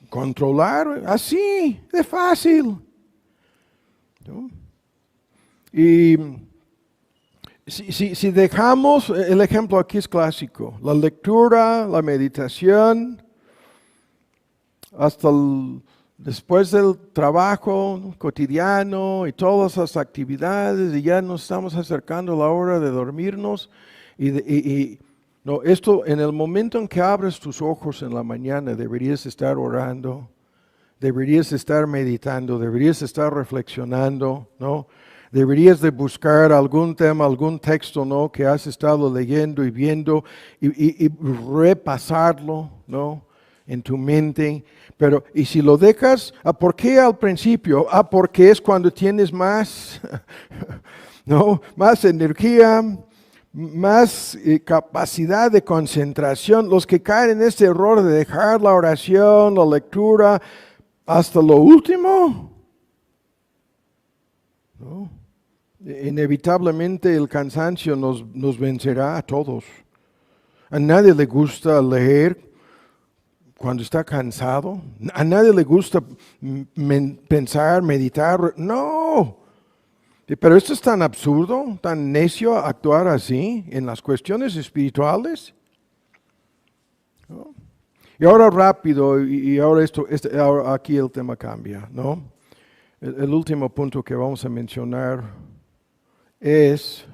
controlar así, de fácil. ¿No? Y si dejamos, el ejemplo aquí es clásico, la lectura, la meditación, hasta después del trabajo cotidiano y todas las actividades, y ya nos estamos acercando a la hora de dormirnos. No, esto en el momento en que abres tus ojos en la mañana, deberías estar orando, deberías estar meditando, deberías estar reflexionando, ¿no? Deberías de buscar algún tema, algún texto, ¿no? Que has estado leyendo y viendo y repasarlo, ¿no? En tu mente. Pero, y si lo dejas, ¿por qué al principio? Porque es cuando tienes más, ¿no? Más energía, más capacidad de concentración. Los que caen en este error de dejar la oración, la lectura, hasta lo último, ¿no? Inevitablemente el cansancio nos vencerá a todos. A nadie le gusta leer cuando está cansado. A nadie le gusta pensar, meditar. No. Pero esto es tan absurdo, tan necio actuar así en las cuestiones espirituales. ¿No? Y ahora rápido, y ahora ahora aquí el tema cambia, ¿no? El último punto que vamos a mencionar es,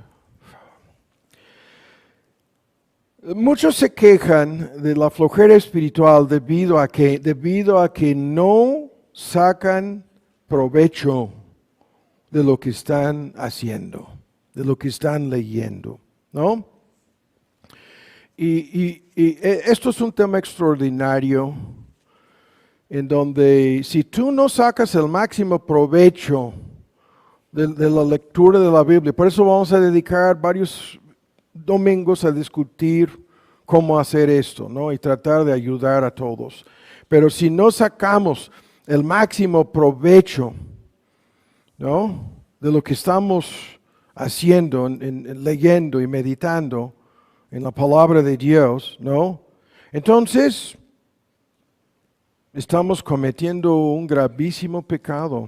muchos se quejan de la flojera espiritual debido a que no sacan provecho de lo que están haciendo, de lo que están leyendo, ¿no? Y esto es un tema extraordinario. en donde si tú no sacas el máximo provecho de la lectura de la Biblia, por eso vamos a dedicar varios domingos a discutir cómo hacer esto, ¿no? Y tratar de ayudar a todos. Pero si no sacamos el máximo provecho, ¿no? De lo que estamos haciendo, leyendo y meditando en la palabra de Dios, ¿no? Entonces, estamos cometiendo un gravísimo pecado.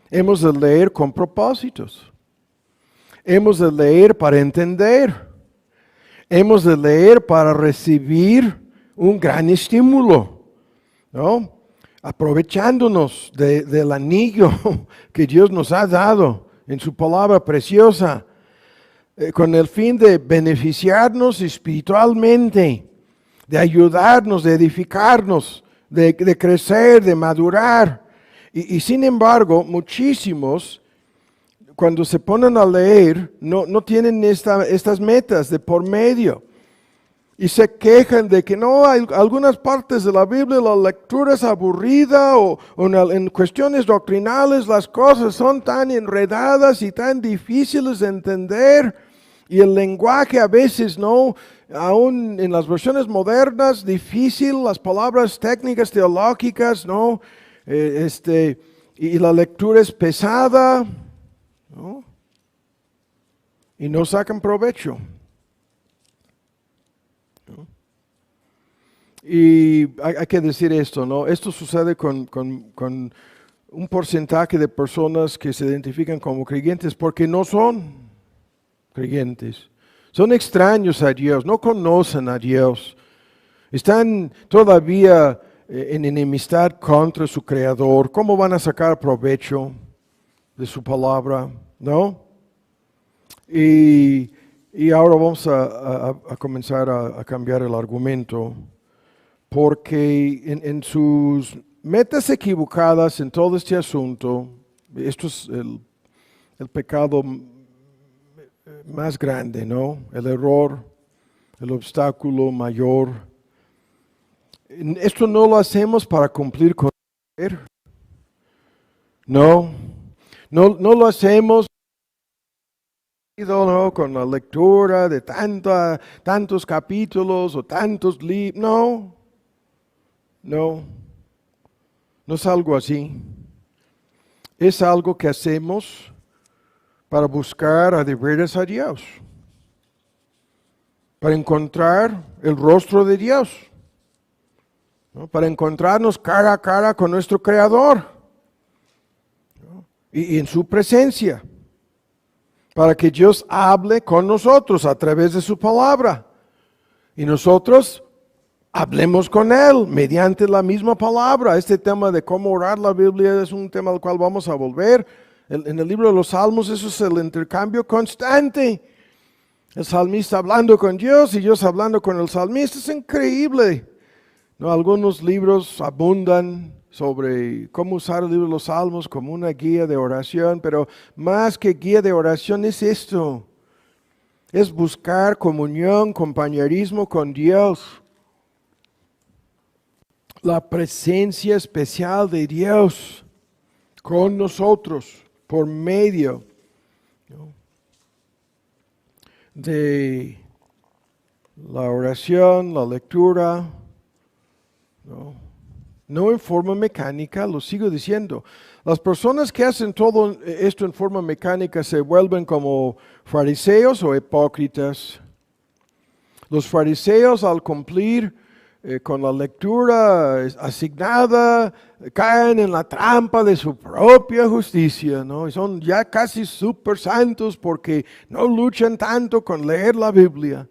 Hemos de leer con propósitos. Hemos de leer para entender. Hemos de leer para recibir un gran estímulo, ¿no? Aprovechándonos del anillo que Dios nos ha dado en su palabra preciosa, con el fin de beneficiarnos espiritualmente, de ayudarnos, de edificarnos, de crecer, de madurar. Y sin embargo, muchísimos, cuando se ponen a leer, no tienen estas metas de por medio. Y se quejan de que no, hay algunas partes de la Biblia, la lectura es aburrida o en cuestiones doctrinales las cosas son tan enredadas y tan difíciles de entender. Y el lenguaje a veces no, aún en las versiones modernas, difícil, las palabras técnicas teológicas, ¿no? Y la lectura es pesada, ¿no? Y no sacan provecho. ¿No? Y hay que decir esto, ¿no? Esto sucede con un porcentaje de personas que se identifican como creyentes porque no son creyentes. Son extraños a Dios, no conocen a Dios. Están todavía en enemistad contra su Creador. ¿Cómo van a sacar provecho de su palabra? ¿No? Y ahora vamos a comenzar a cambiar el argumento, porque en sus metas equivocadas en todo este asunto, esto es el pecado más grande, ¿no? El error, el obstáculo mayor. Esto no lo hacemos para cumplir con el deber. No lo hacemos, ¿no? Con la lectura de tantos capítulos o tantos libros. No es algo así. Es algo que hacemos para buscar a de veras a Dios, para encontrar el rostro de Dios, ¿no? Para encontrarnos cara a cara con nuestro Creador, ¿no? Y en su presencia, para que Dios hable con nosotros a través de su palabra y nosotros hablemos con Él mediante la misma palabra. Este tema de cómo orar la Biblia es un tema al cual vamos a volver. En el libro de los Salmos eso es el intercambio constante. El salmista hablando con Dios y Dios hablando con el salmista. Es increíble, ¿no? Algunos libros abundan sobre cómo usar el libro de los Salmos como una guía de oración, pero más que guía de oración es esto. Es buscar comunión, compañerismo con Dios. La presencia especial de Dios con nosotros por medio, ¿no? De la oración, la lectura, no en forma mecánica, lo sigo diciendo. Las personas que hacen todo esto en forma mecánica se vuelven como fariseos o hipócritas. Los fariseos, al cumplir con la lectura asignada, caen en la trampa de su propia justicia, ¿no? Y son ya casi súper santos porque no luchan tanto con leer la Biblia.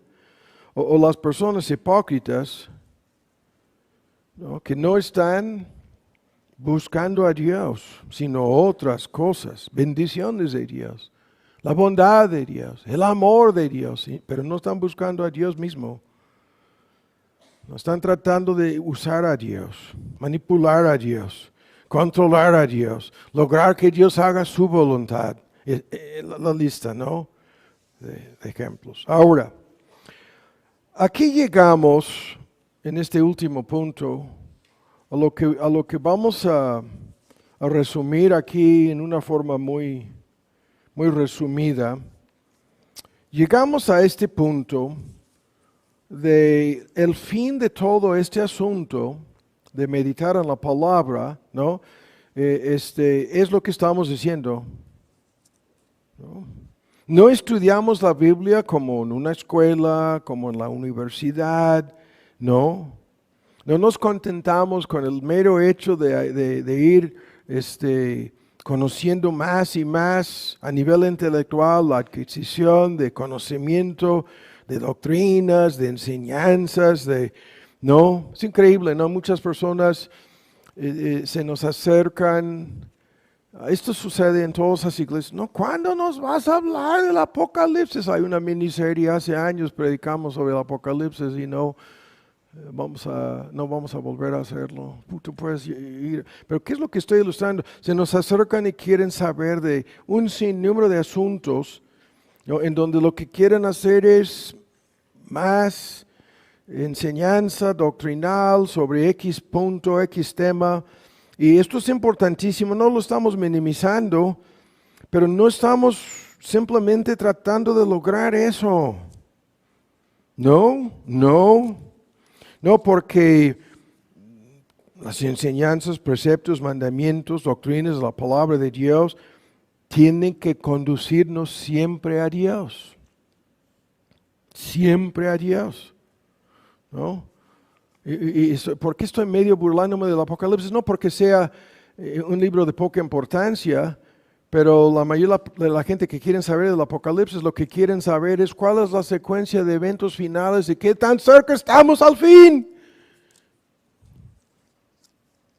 O las personas hipócritas, ¿no? Que no están buscando a Dios, sino otras cosas, bendiciones de Dios, la bondad de Dios, el amor de Dios, ¿sí? Pero no están buscando a Dios mismo. No están tratando de usar a Dios, manipular a Dios, controlar a Dios, lograr que Dios haga su voluntad. La lista, ¿no? De ejemplos. Ahora, aquí llegamos en este último punto, a lo que vamos a resumir aquí en una forma muy, muy resumida. Llegamos a este punto de el fin de todo este asunto de meditar en la palabra, ¿no? Es lo que estamos diciendo, ¿no? No estudiamos la Biblia como en una escuela, como en la universidad, no. No nos contentamos con el mero hecho de ir conociendo más y más a nivel intelectual, la adquisición de conocimiento, de doctrinas, de enseñanzas, no, es increíble, ¿no? Muchas personas se nos acercan. Esto sucede en todas las iglesias. No, ¿cuándo nos vas a hablar del Apocalipsis? Hay una miniserie hace años, predicamos sobre el Apocalipsis y no vamos a volver a hacerlo. Tú puedes ir. Pero ¿qué es lo que estoy ilustrando? Se nos acercan y quieren saber de un sinnúmero de asuntos, ¿no? En donde lo que quieren hacer es más enseñanza doctrinal sobre X punto, X tema. Y esto es importantísimo, no lo estamos minimizando, pero no estamos simplemente tratando de lograr eso. No, porque las enseñanzas, preceptos, mandamientos, doctrinas, la palabra de Dios, tienen que conducirnos siempre a Dios. Siempre a Dios, ¿no? ¿Por qué estoy medio burlándome del Apocalipsis? No porque sea un libro de poca importancia, pero la mayoría de la gente que quieren saber del Apocalipsis, lo que quieren saber es cuál es la secuencia de eventos finales y qué tan cerca estamos al fin.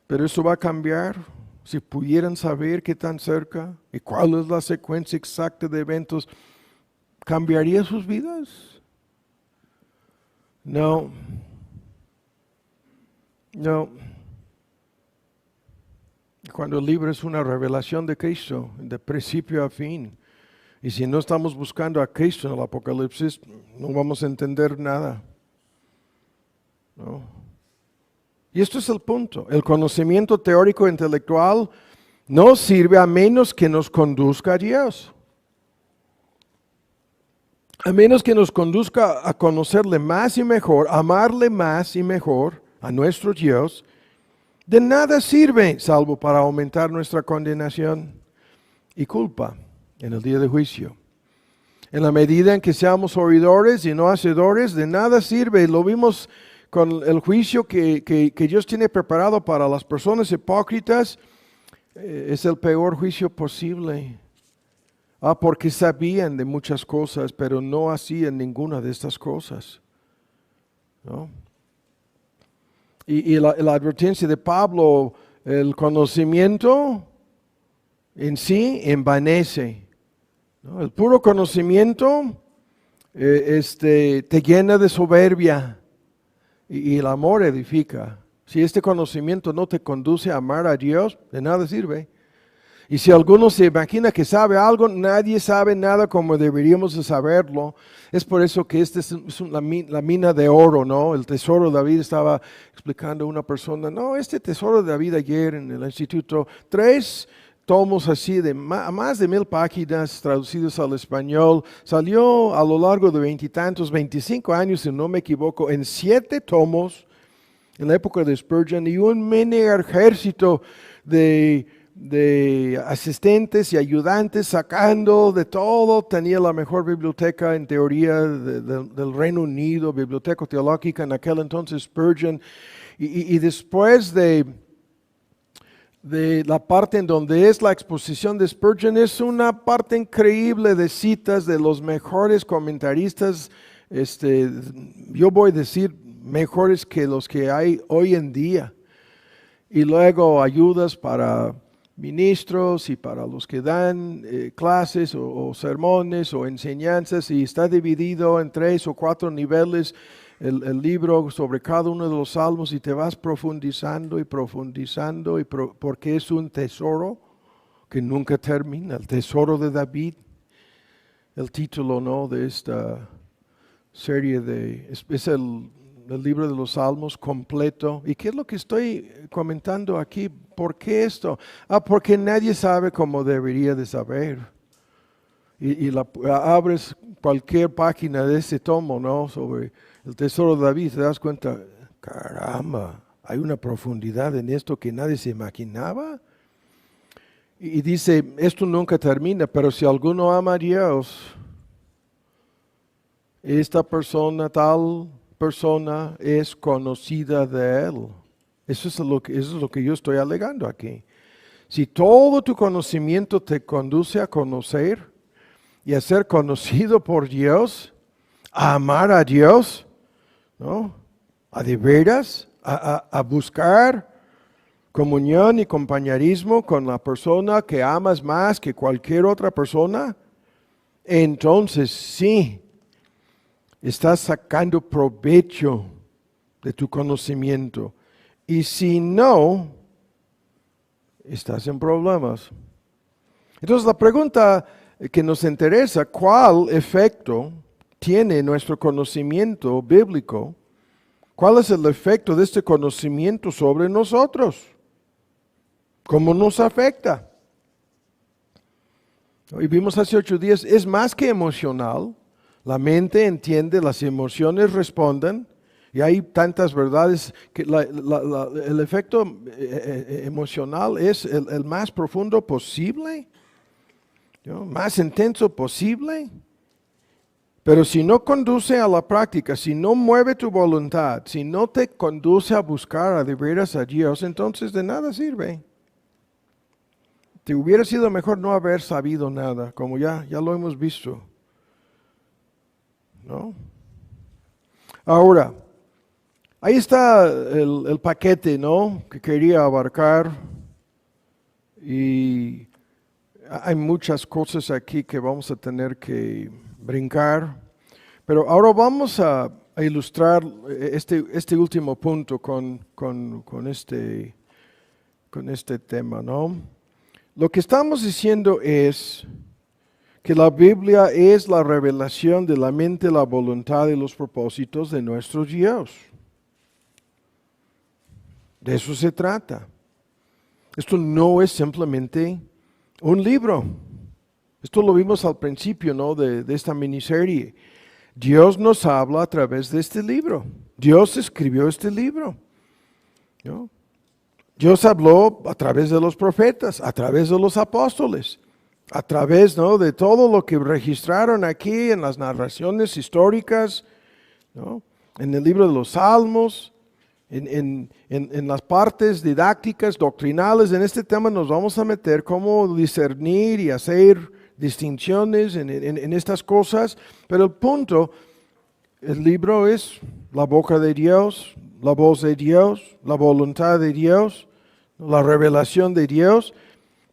Pero eso va a cambiar si pudieran saber qué tan cerca y cuál es la secuencia exacta de eventos. ¿Cambiaría sus vidas? No. Cuando el libro es una revelación de Cristo, de principio a fin. Y si no estamos buscando a Cristo en el Apocalipsis, no vamos a entender nada, ¿no? Y esto es el punto. El conocimiento teórico e intelectual no sirve a menos que nos conduzca a Dios. A menos que nos conduzca a conocerle más y mejor, amarle más y mejor a nuestro Dios, de nada sirve salvo para aumentar nuestra condenación y culpa en el día de juicio. En la medida en que seamos oidores y no hacedores, de nada sirve. Lo vimos con el juicio que Dios tiene preparado para las personas hipócritas. Es el peor juicio posible. Porque sabían de muchas cosas, pero no hacían ninguna de estas cosas, ¿no? Y la advertencia de Pablo, el conocimiento en sí envanece, ¿no? El puro conocimiento te llena de soberbia y el amor edifica. Si este conocimiento no te conduce a amar a Dios, de nada sirve. Y si alguno se imagina que sabe algo, nadie sabe nada como deberíamos de saberlo. Es por eso que esta es la mina de oro, ¿no? El tesoro de David, estaba explicando a una persona, no, este tesoro de David ayer en el instituto, 3 tomos así de más de 1000 páginas traducidos al español, salió a lo largo de 25 años, si no me equivoco, en 7 tomos, en la época de Spurgeon, y un mini ejército de asistentes y ayudantes sacando de todo. Tenía la mejor biblioteca en teoría del Reino Unido, biblioteca teológica en aquel entonces Spurgeon. Y después de la parte en donde es la exposición de Spurgeon, es una parte increíble de citas de los mejores comentaristas, yo voy a decir mejores que los que hay hoy en día. Y luego ayudas para ministros y para los que dan clases o sermones o enseñanzas, y está dividido en 3 o 4 niveles el libro sobre cada uno de los salmos, y te vas profundizando y profundizando, porque es un tesoro que nunca termina, el tesoro de David. El título, ¿no?, de esta serie es el libro de los Salmos completo. ¿Y qué es lo que estoy comentando aquí? ¿Por qué esto? Porque nadie sabe como debería de saber. Abres cualquier página de ese tomo, ¿no? Sobre el tesoro de David, te das cuenta, caramba, hay una profundidad en esto que nadie se imaginaba. Y dice, esto nunca termina, pero si alguno ama a Dios, esta persona, tal persona, es conocida de Él. Eso es lo que yo estoy alegando aquí. Si todo tu conocimiento te conduce a conocer y a ser conocido por Dios, a amar a Dios, ¿no? A de veras, a buscar comunión y compañerismo con la persona que amas más que cualquier otra persona, entonces sí, estás sacando provecho de tu conocimiento. Y si no, estás en problemas. Entonces la pregunta que nos interesa, ¿cuál efecto tiene nuestro conocimiento bíblico? ¿Cuál es el efecto de este conocimiento sobre nosotros? ¿Cómo nos afecta? Y vimos hace 8 días, es más que emocional. La mente entiende, las emociones responden. Y hay tantas verdades que el efecto emocional es el más profundo posible, ¿no? Más intenso posible. Pero si no conduce a la práctica, si no mueve tu voluntad, si no te conduce a buscar a de veras a Dios, entonces de nada sirve. Te hubiera sido mejor no haber sabido nada, como ya lo hemos visto, ¿no? Ahora, ahí está el paquete, ¿no? Que quería abarcar. Y hay muchas cosas aquí que vamos a tener que brincar. Pero ahora vamos a ilustrar este último punto con este tema, ¿no? Lo que estamos diciendo es que la Biblia es la revelación de la mente, la voluntad y los propósitos de nuestro Dios. De eso se trata. Esto no es simplemente un libro. Esto lo vimos al principio, ¿no? de esta miniserie. Dios nos habla a través de este libro. Dios escribió este libro, ¿no? Dios habló a través de los profetas, a través de los apóstoles, a través, ¿no? de todo lo que registraron aquí en las narraciones históricas, ¿no? En el libro de los Salmos, en las partes didácticas, doctrinales. En este tema nos vamos a meter cómo discernir y hacer distinciones en estas cosas. Pero el punto, el libro es la boca de Dios, la voz de Dios, la voluntad de Dios, la revelación de Dios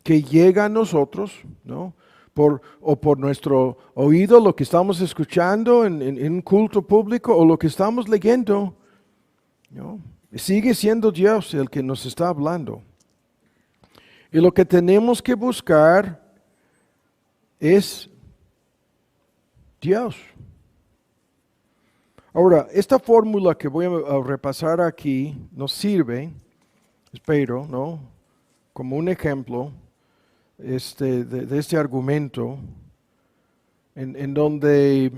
que llega a nosotros, ¿no? Por nuestro oído, lo que estamos escuchando en un culto público o lo que estamos leyendo, ¿no? Sigue siendo Dios el que nos está hablando. Y lo que tenemos que buscar es Dios. Ahora, esta fórmula que voy a repasar aquí nos sirve, espero, ¿no? Como un ejemplo de este argumento en donde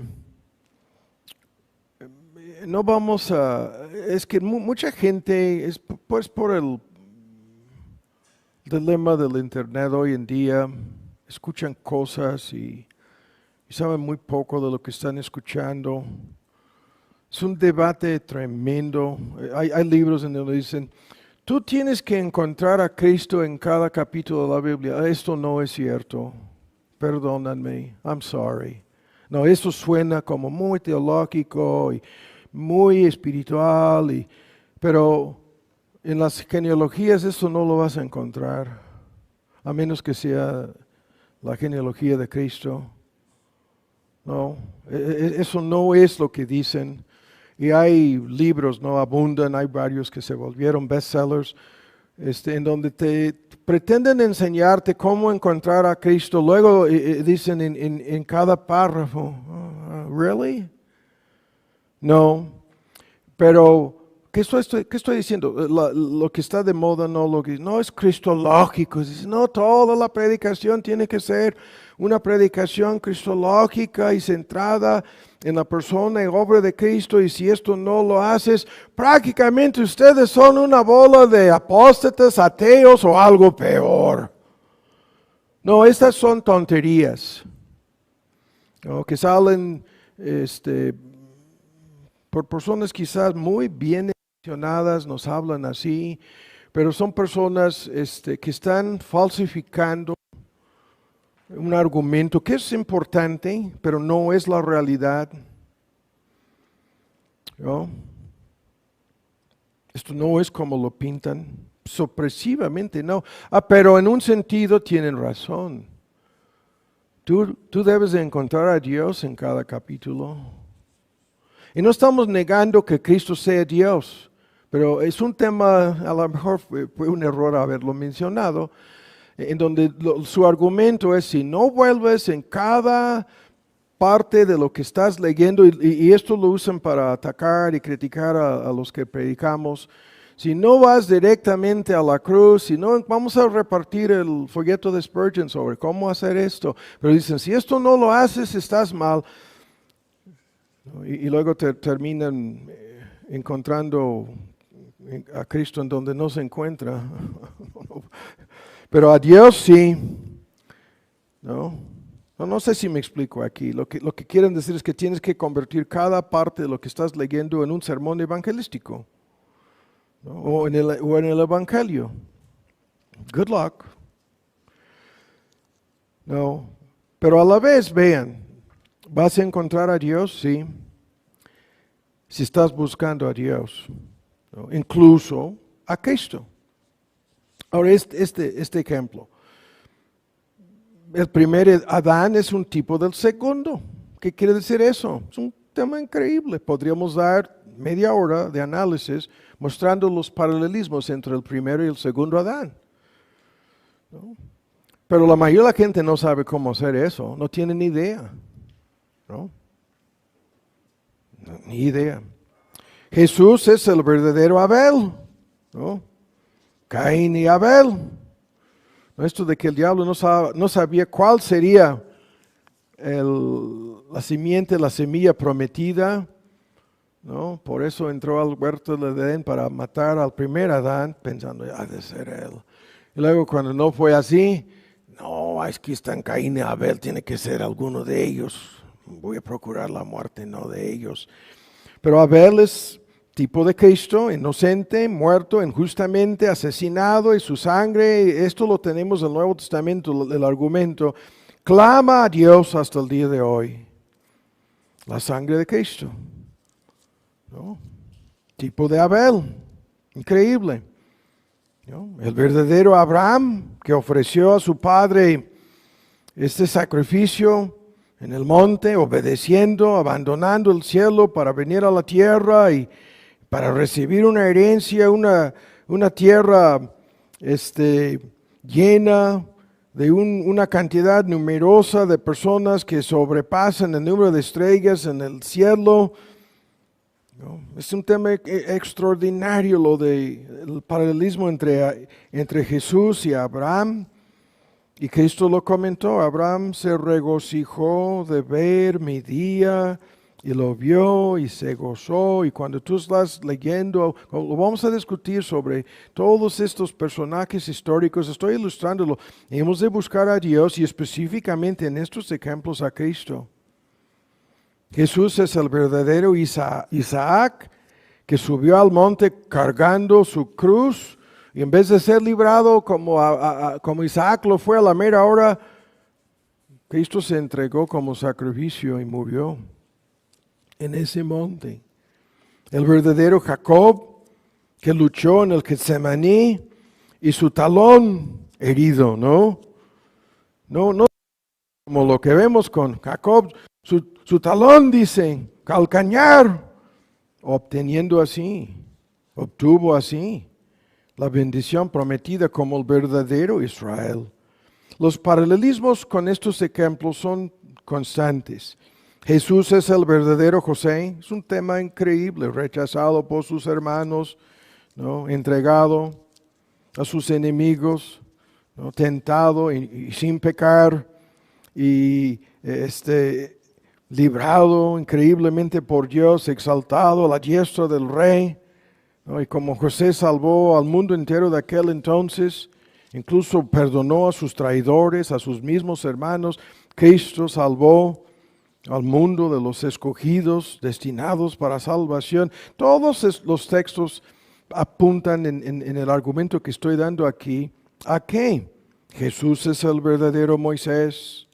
no vamos a... Es que mucha gente, es pues por el dilema del internet hoy en día, escuchan cosas y saben muy poco de lo que están escuchando. Es un debate tremendo. Hay libros en donde dicen, tú tienes que encontrar a Cristo en cada capítulo de la Biblia. Esto no es cierto. Perdónenme. I'm sorry. No, eso suena como muy teológico y muy espiritual, pero en las genealogías eso no lo vas a encontrar, a menos que sea la genealogía de Cristo. No, eso no es lo que dicen. Y hay libros, no abundan, hay varios que se volvieron bestsellers, en donde te pretenden enseñarte cómo encontrar a Cristo. Luego dicen en cada párrafo, ¿really? No, Pero, qué estoy diciendo? Lo que está de moda no es cristológico. Dice, no, toda la predicación tiene que ser una predicación cristológica y centrada en la persona y obra de Cristo. Y si esto no lo haces, prácticamente ustedes son una bola de apóstatas, ateos o algo peor. No, estas son tonterías, ¿no? Que salen por personas quizás muy bien intencionadas, nos hablan así, pero son personas que están falsificando un argumento que es importante, pero no es la realidad, ¿no? Esto no es como lo pintan, sorpresivamente no. Pero en un sentido tienen razón. Tú debes de encontrar a Dios en cada capítulo. Y no estamos negando que Cristo sea Dios, pero es un tema, a lo mejor fue un error haberlo mencionado, en donde su argumento es: si no vuelves en cada parte de lo que estás leyendo, y esto lo usan para atacar y criticar a los que predicamos, si no vas directamente a la cruz, si no, vamos a repartir el folleto de Spurgeon sobre cómo hacer esto, pero dicen, si esto no lo haces, estás mal. Y luego terminan encontrando a Cristo en donde no se encuentra. Pero a Dios sí. No sé si me explico aquí. Lo que quieren decir es que tienes que convertir cada parte de lo que estás leyendo en un sermón evangelístico, ¿no? O en el Evangelio. Good luck. No. Pero a la vez, vean, ¿vas a encontrar a Dios? Sí. Si estás buscando a Dios, ¿no? Incluso a Cristo. Ahora, este ejemplo. El primer Adán es un tipo del segundo. ¿Qué quiere decir eso? Es un tema increíble. Podríamos dar media hora de análisis mostrando los paralelismos entre el primero y el segundo Adán, ¿no? Pero la mayoría de la gente no sabe cómo hacer eso, no tiene ni idea, ¿no? Ni idea. Jesús es el verdadero Abel, ¿no? Caín y Abel. Esto de que el diablo no sabía cuál sería la simiente, la semilla prometida, ¿no? Por eso entró al huerto de Edén para matar al primer Adán, pensando, ha de ser él. Y luego cuando no fue así, no, es que están Caín y Abel, tiene que ser alguno de ellos. Voy a procurar la muerte, no de ellos. Pero Abel es tipo de Cristo, inocente, muerto injustamente, asesinado, y su sangre, esto lo tenemos en el Nuevo Testamento, el argumento, clama a Dios hasta el día de hoy. La sangre de Cristo, ¿no? Tipo de Abel, increíble, ¿no? El verdadero Abraham que ofreció a su padre este sacrificio en el monte, obedeciendo, abandonando el cielo para venir a la tierra y para recibir una herencia, una tierra llena de una cantidad numerosa de personas que sobrepasan el número de estrellas en el cielo, ¿no? Es un tema extraordinario lo del paralelismo entre Jesús y Abraham. Y Cristo lo comentó: Abraham se regocijó de ver mi día, y lo vio y se gozó. Y cuando tú estás leyendo, lo vamos a discutir sobre todos estos personajes históricos, estoy ilustrándolo. Hemos de buscar a Dios y específicamente en estos ejemplos a Cristo. Jesús es el verdadero Isaac que subió al monte cargando su cruz, y en vez de ser librado como Isaac lo fue a la mera hora, Cristo se entregó como sacrificio y murió en ese monte. El verdadero Jacob que luchó en el Getsemaní y su talón herido, ¿no? No como lo que vemos con Jacob, su talón, dice, calcañar, obtuvo así la bendición prometida como el verdadero Israel. Los paralelismos con estos ejemplos son constantes. Jesús es el verdadero José. Es un tema increíble, rechazado por sus hermanos, ¿no? Entregado a sus enemigos, ¿no? Tentado y sin pecar, y librado increíblemente por Dios, exaltado a la diestra del Rey, ¿no? Y como José salvó al mundo entero de aquel entonces, incluso perdonó a sus traidores, a sus mismos hermanos, Cristo salvó al mundo de los escogidos, destinados para salvación. Todos los textos apuntan en el argumento que estoy dando aquí, ¿a qué? Jesús es el verdadero Moisés,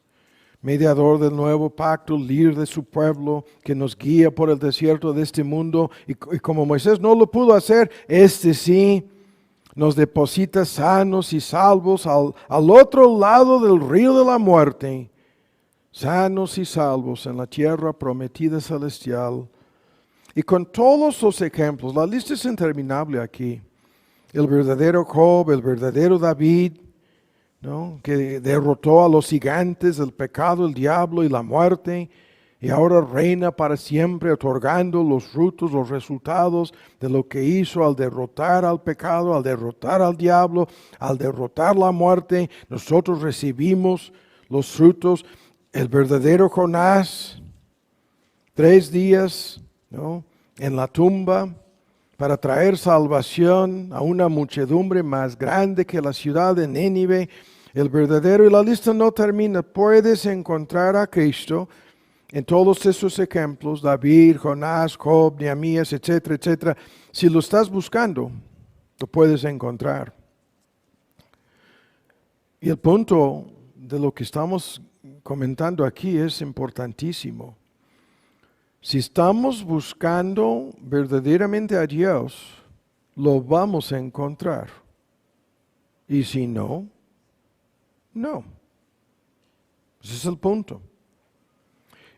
mediador del nuevo pacto, líder de su pueblo, que nos guía por el desierto de este mundo. Y como Moisés no lo pudo hacer, sí nos deposita sanos y salvos al otro lado del río de la muerte, sanos y salvos en la tierra prometida celestial. Y con todos los ejemplos, la lista es interminable aquí. El verdadero Job, el verdadero David, ¿no? Que derrotó a los gigantes, el pecado, el diablo y la muerte, y ahora reina para siempre, otorgando los frutos, los resultados de lo que hizo al derrotar al pecado, al derrotar al diablo, al derrotar la muerte. Nosotros recibimos los frutos. El verdadero Jonás, 3 días, ¿no? En la tumba para traer salvación a una muchedumbre más grande que la ciudad de Nínive. El verdadero, y la lista no termina. Puedes encontrar a Cristo en todos esos ejemplos: David, Jonás, Job, Nehemías, etcétera, etcétera. Si lo estás buscando, lo puedes encontrar. Y el punto de lo que estamos comentando aquí es importantísimo. Si estamos buscando verdaderamente a Dios, lo vamos a encontrar. Y si no, no. Ese es el punto.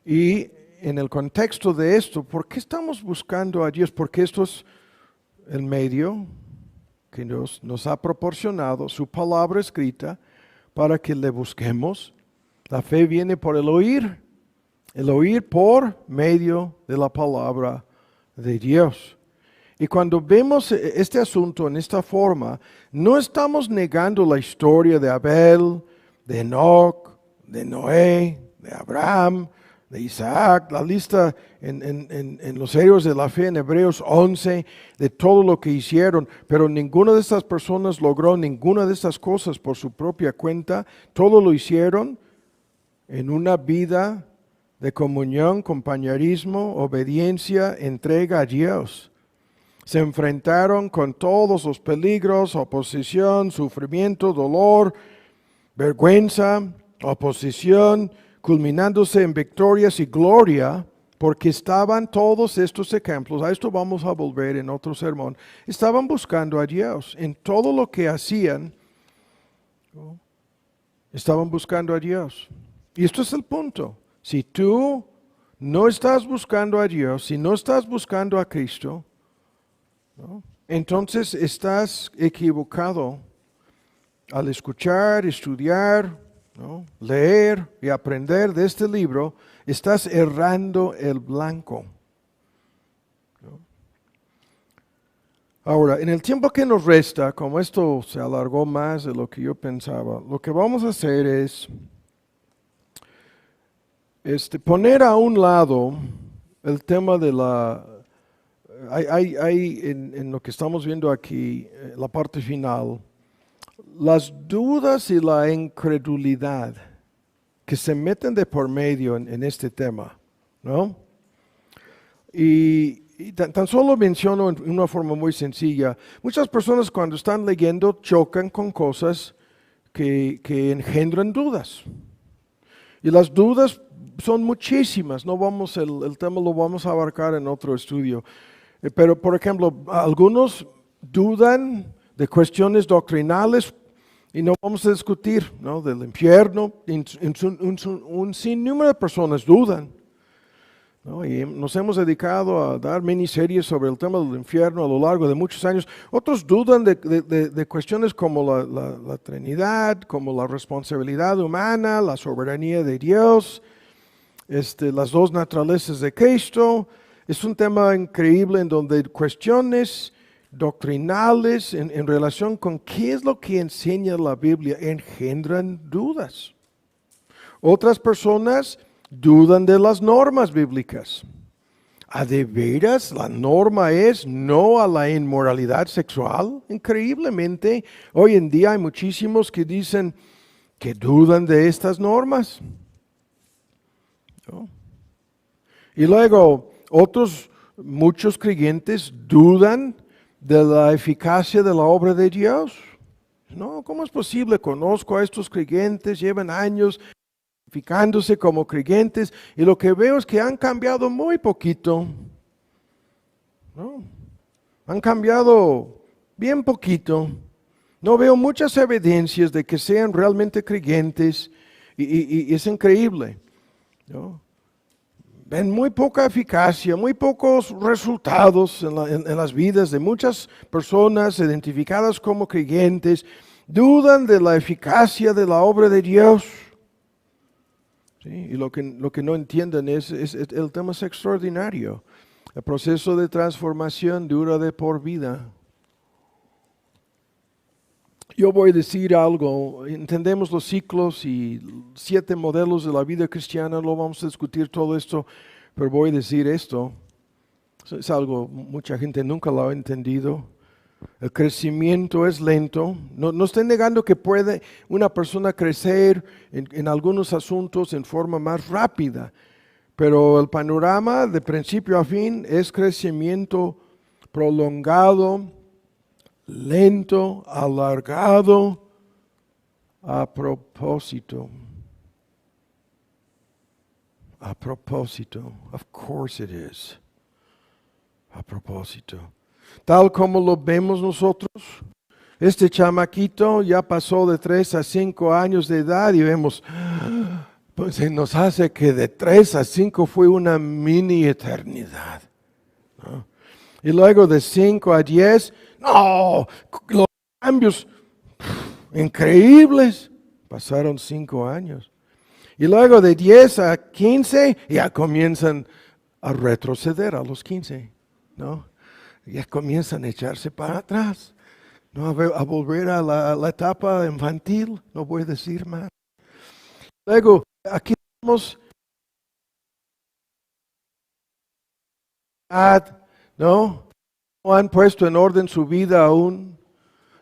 Y en el contexto de esto, ¿por qué estamos buscando a Dios? Porque esto es el medio que Dios nos ha proporcionado, su palabra escrita, para que le busquemos. La fe viene por el oír por medio de la palabra de Dios. Y cuando vemos este asunto en esta forma, no estamos negando la historia de Abel, de Enoc, de Noé, de Abraham, de Isaac, la lista en los héroes de la fe en Hebreos 11, de todo lo que hicieron, pero ninguna de estas personas logró ninguna de estas cosas por su propia cuenta. Todo lo hicieron en una vida de comunión, compañerismo, obediencia, entrega a Dios. Se enfrentaron con todos los peligros, oposición, sufrimiento, dolor, vergüenza, oposición, culminándose en victorias y gloria, porque estaban todos estos ejemplos. A esto vamos a volver en otro sermón. Estaban buscando a Dios en todo lo que hacían. Estaban buscando a Dios. Y esto es el punto. Si tú no estás buscando a Dios, si no estás buscando a Cristo, ¿no?, entonces estás equivocado al escuchar, estudiar, ¿no?, leer y aprender de este libro. Estás errando el blanco, ¿no? Ahora, en el tiempo que nos resta, como esto se alargó más de lo que yo pensaba, lo que vamos a hacer es poner a un lado el tema de la... Hay en lo que estamos viendo aquí, la parte final, las dudas y la incredulidad que se meten de por medio en este tema, ¿no? Y tan solo menciono en una forma muy sencilla. Muchas personas cuando están leyendo chocan con cosas que engendran dudas. Y las dudas son muchísimas. El tema lo vamos a abarcar en otro estudio. Pero, por ejemplo, algunos dudan de cuestiones doctrinales y no vamos a discutir, ¿no?, del infierno. Un sinnúmero de personas dudan, ¿no? Y nos hemos dedicado a dar miniseries sobre el tema del infierno a lo largo de muchos años. Otros dudan de cuestiones como la Trinidad, como la responsabilidad humana, la soberanía de Dios. las dos naturalezas de Cristo. Es un tema increíble en donde cuestiones doctrinales en relación con qué es lo que enseña la Biblia engendran dudas. Otras personas dudan de las normas bíblicas. ¿A de veras la norma es no a la inmoralidad sexual? Increíblemente, hoy en día hay muchísimos que dicen que dudan de estas normas, ¿no? Y luego muchos creyentes dudan de la eficacia de la obra de Dios. No, ¿cómo es posible? Conozco a estos creyentes, llevan años identificándose como creyentes y lo que veo es que han cambiado muy poquito, ¿no? Han cambiado bien poquito. No veo muchas evidencias de que sean realmente creyentes y es increíble, ¿no? Ven muy poca eficacia, muy pocos resultados en las vidas de muchas personas identificadas como creyentes. Dudan de la eficacia de la obra de Dios. ¿Sí? Y lo que no entienden es el tema es extraordinario. El proceso de transformación dura de por vida. Yo voy a decir algo, entendemos los ciclos y 7 modelos de la vida cristiana, no vamos a discutir todo esto, pero voy a decir esto. Es algo, mucha gente nunca lo ha entendido. El crecimiento es lento. No estoy negando que puede una persona crecer en algunos asuntos en forma más rápida, pero el panorama de principio a fin es crecimiento prolongado, lento, alargado, a propósito. A propósito. Of course it is. A propósito. Tal como lo vemos nosotros, este chamaquito ya pasó de 3 a 5 años de edad y vemos, pues se nos hace que de 3 a 5 fue una mini eternidad, ¿no? Y luego de 5 a 10, no, los cambios increíbles, pasaron 5 años. Y luego de 10 a 15, ya comienzan a retroceder a los 15, ¿no? Ya comienzan a echarse para atrás, ¿no? A volver a la etapa infantil, no voy a decir más. Luego, aquí tenemos, ¿no? No han puesto en orden su vida aún,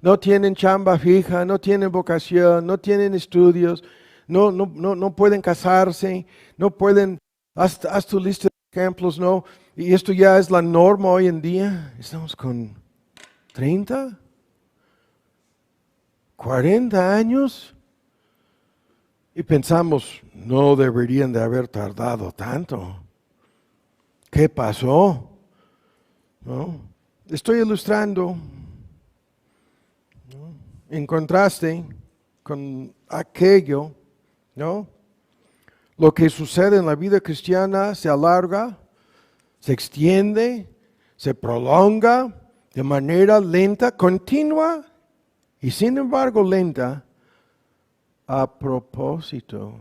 no tienen chamba fija, no tienen vocación, no tienen estudios, no pueden casarse, no pueden, haz tu lista de ejemplos, ¿no? Y esto ya es la norma hoy en día. Estamos con 30, 40 años y pensamos, no deberían de haber tardado tanto. ¿Qué pasó? ¿No? Estoy ilustrando, ¿no? En contraste con aquello, ¿no? Lo que sucede en la vida cristiana se alarga, se extiende, se prolonga de manera lenta, continua y sin embargo lenta, a propósito.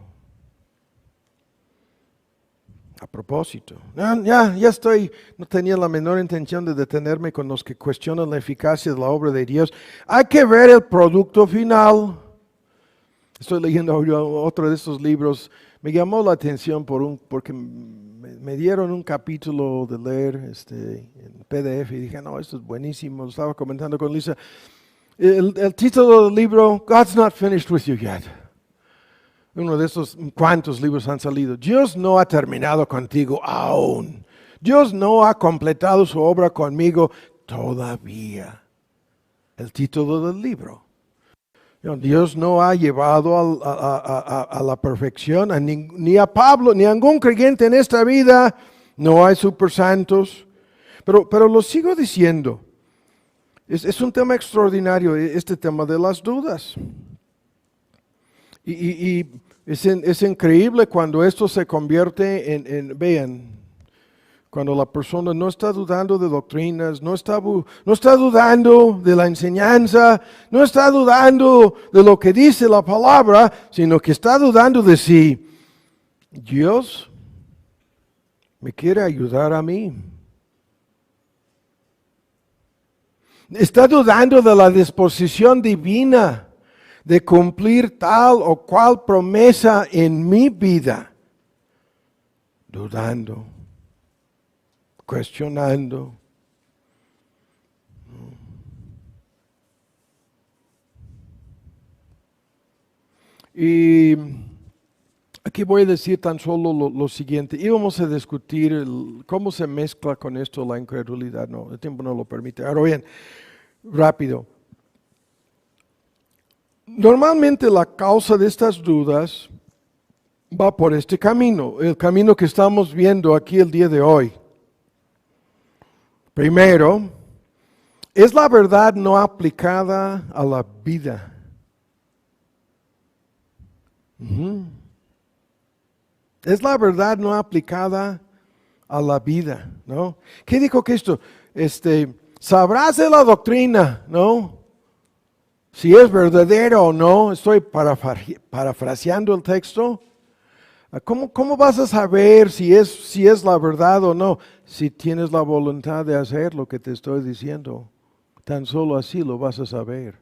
A propósito. Ya estoy, no tenía la menor intención de detenerme con los que cuestionan la eficacia de la obra de Dios. Hay que ver el producto final. Estoy leyendo otro de estos libros. Me llamó la atención porque me dieron un capítulo de leer en PDF y dije, no, esto es buenísimo. Lo estaba comentando con Lisa. El título del libro, God's Not Finished With You Yet. Uno de esos cuantos libros han salido. Dios no ha terminado contigo aún. Dios no ha completado su obra conmigo todavía. El título del libro. Dios no ha llevado a la perfección ni a Pablo, ni a ningún creyente en esta vida. No hay super santos. Pero lo sigo diciendo. Es un tema extraordinario, este tema de las dudas. Y es increíble cuando esto se convierte vean, cuando la persona no está dudando de doctrinas, no está dudando de la enseñanza, no está dudando de lo que dice la palabra, sino que está dudando de si Dios me quiere ayudar a mí. Está dudando de la disposición divina de cumplir tal o cual promesa en mi vida. Dudando, cuestionando. Y aquí voy a decir tan solo lo siguiente. Íbamos a discutir cómo se mezcla con esto la incredulidad. No, el tiempo no lo permite. Ahora bien, rápido. Normalmente la causa de estas dudas va por este camino, el camino que estamos viendo aquí el día de hoy. Primero, es la verdad no aplicada a la vida. Es la verdad no aplicada a la vida, ¿no? ¿Qué dijo que esto? Sabrás de la doctrina, ¿no? Si es verdadero o no. Estoy parafraseando el texto. ¿Cómo vas a saber si es la verdad o no? Si tienes la voluntad de hacer lo que te estoy diciendo. Tan solo así lo vas a saber.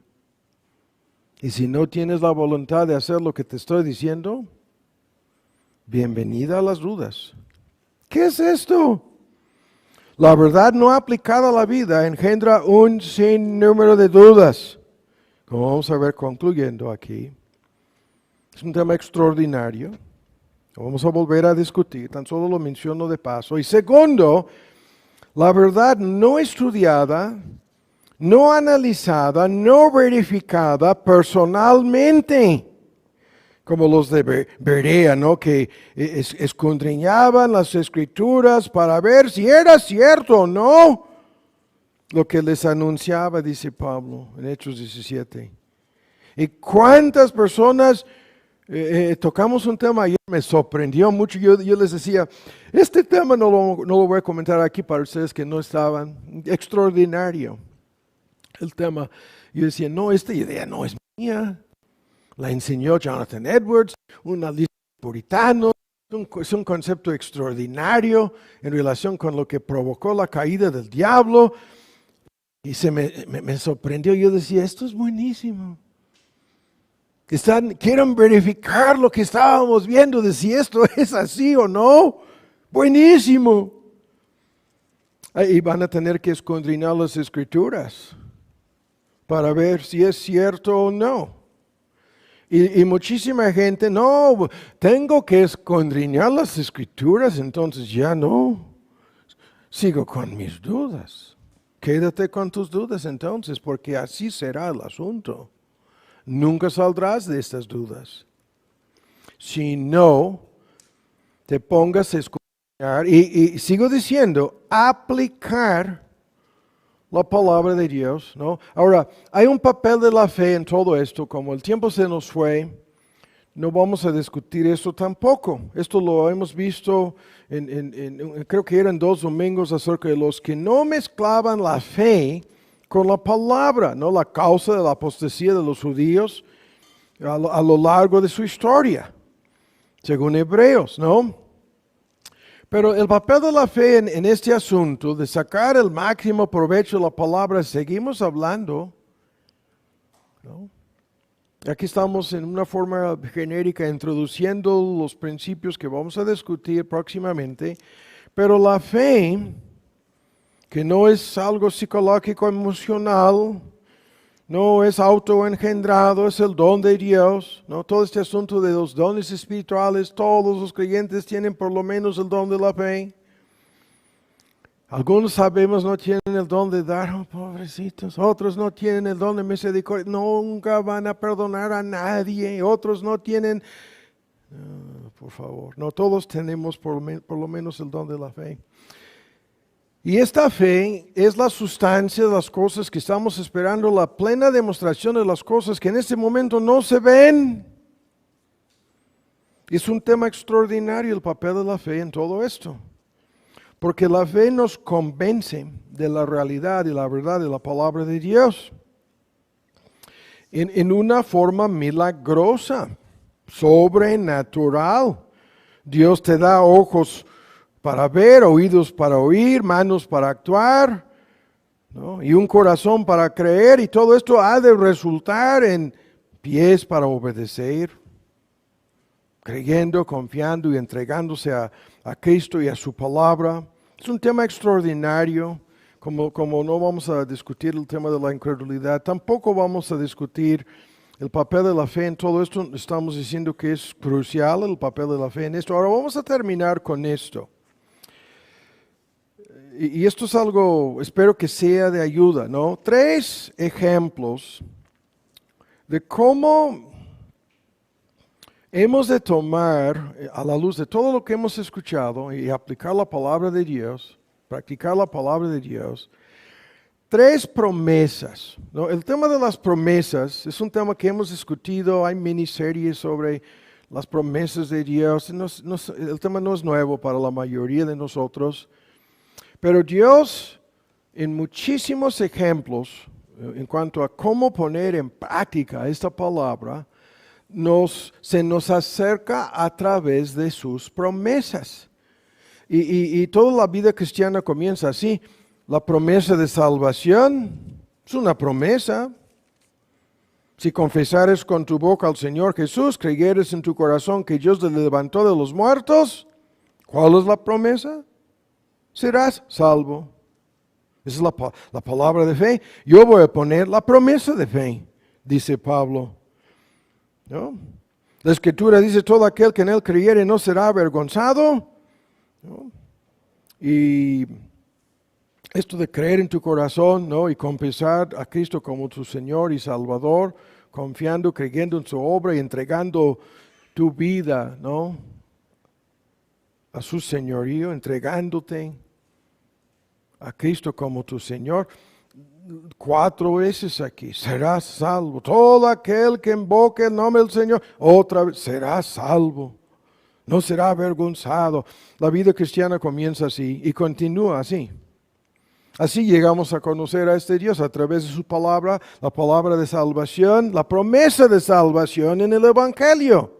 Y si no tienes la voluntad de hacer lo que te estoy diciendo, bienvenida a las dudas. ¿Qué es esto? La verdad no aplicada a la vida engendra un sinnúmero de dudas. Como vamos a ver concluyendo aquí. Es un tema extraordinario. Vamos a volver a discutir, tan solo lo menciono de paso. Y segundo, la verdad no estudiada, no analizada, no verificada personalmente, como los de Berea, ¿no? Que escudriñaban las escrituras para ver si era cierto o no lo que les anunciaba, dice Pablo en Hechos 17. ¿Y cuántas personas tocamos un tema ayer? Me sorprendió mucho. Yo les decía, este tema no lo voy a comentar aquí para ustedes que no estaban. Extraordinario el tema. Yo decía, no, esta idea no es mía. La enseñó Jonathan Edwards, una lista de puritanos. Es un concepto extraordinario en relación con lo que provocó la caída del diablo. Y me sorprendió. Yo decía, esto es buenísimo. Quieren verificar lo que estábamos viendo, de si esto es así o no. Buenísimo. Y van a tener que escudriñar las escrituras para ver si es cierto o no. Y muchísima gente, no, tengo que escudriñar las escrituras, entonces ya no. Sigo con mis dudas. Quédate con tus dudas entonces, porque así será el asunto. Nunca saldrás de estas dudas. Si no te pongas a escuchar, y sigo diciendo, aplicar la palabra de Dios, ¿no? Ahora, hay un papel de la fe en todo esto. Como el tiempo se nos fue, no vamos a discutir esto tampoco. Esto lo hemos visto, creo que eran 2 domingos, acerca de los que no mezclaban la fe con la palabra, ¿no? La causa de la apostasía de los judíos a lo largo de su historia, según Hebreos, ¿no? Pero el papel de la fe en este asunto, de sacar el máximo provecho de la palabra, seguimos hablando, ¿no? Aquí estamos en una forma genérica introduciendo los principios que vamos a discutir próximamente, pero la fe, que no es algo psicológico, emocional, no es autoengendrado, es el don de Dios, ¿no? Todo este asunto de los dones espirituales, todos los creyentes tienen por lo menos el don de la fe. Algunos sabemos no tienen el don de dar, oh, pobrecitos. Otros no tienen el don de misericordia, nunca van a perdonar a nadie. Otros no tienen, por favor, no todos tenemos por lo menos el don de la fe. Y esta fe es la sustancia de las cosas que estamos esperando, la plena demostración de las cosas que en este momento no se ven. Es un tema extraordinario el papel de la fe en todo esto. Porque la fe nos convence de la realidad y la verdad de la palabra de Dios. En una forma milagrosa, sobrenatural. Dios te da ojos para ver, oídos para oír, manos para actuar, ¿no? Y un corazón para creer, y todo esto ha de resultar en pies para obedecer, creyendo, confiando y entregándose a Cristo y a su palabra. Es un tema extraordinario. Como no vamos a discutir el tema de la incredulidad, tampoco vamos a discutir el papel de la fe en todo esto. Estamos diciendo que es crucial el papel de la fe en esto. Ahora vamos a terminar con esto. Y esto es algo, espero que sea de ayuda, ¿no? 3 ejemplos de cómo hemos de tomar a la luz de todo lo que hemos escuchado y aplicar la palabra de Dios, practicar la palabra de Dios. 3 promesas, ¿no? El tema de las promesas es un tema que hemos discutido, hay miniseries sobre las promesas de Dios. El tema no es nuevo para la mayoría de nosotros, pero Dios en muchísimos ejemplos en cuanto a cómo poner en práctica esta palabra, se nos acerca a través de sus promesas. Y toda la vida cristiana comienza así. La promesa de salvación es una promesa. Si confesares con tu boca al Señor Jesús, creyeres en tu corazón que Dios le levantó de los muertos, ¿cuál es la promesa? Serás salvo. Esa es la palabra de fe. Yo voy a poner la promesa de fe, dice Pablo, ¿no? La Escritura dice, todo aquel que en él creyere no será avergonzado, ¿no? Y esto de creer en tu corazón, ¿no? Y confesar a Cristo como tu Señor y Salvador, confiando, creyendo en su obra y entregando tu vida, ¿no? A su señorío, entregándote a Cristo como tu Señor. 4 veces aquí, serás salvo. Todo aquel que invoque el nombre del Señor, otra vez, será salvo. No será avergonzado. La vida cristiana comienza así y continúa así. Así llegamos a conocer a este Dios a través de su palabra, la palabra de salvación, la promesa de salvación en el Evangelio.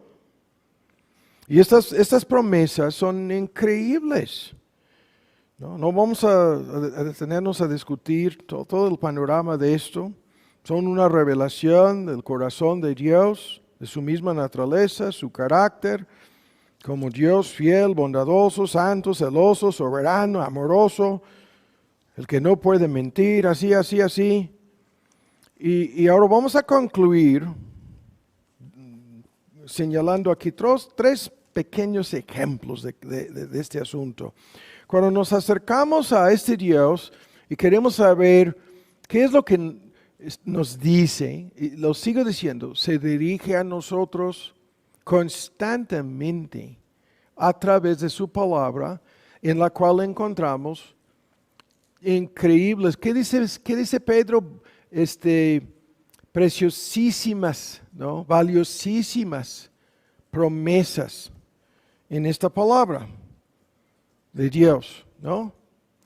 Y estas promesas son increíbles. No vamos a detenernos a discutir todo el panorama de esto. Son una revelación del corazón de Dios, de su misma naturaleza, su carácter, como Dios fiel, bondadoso, santo, celoso, soberano, amoroso, el que no puede mentir, así. Y ahora vamos a concluir señalando aquí 3 pequeños ejemplos de este asunto. Cuando nos acercamos a este Dios y queremos saber qué es lo que nos dice, y lo sigo diciendo, se dirige a nosotros constantemente a través de su palabra, en la cual encontramos increíbles. ¿Qué dice Pedro? Preciosísimas, ¿no? Valiosísimas promesas en esta palabra de Dios, ¿no?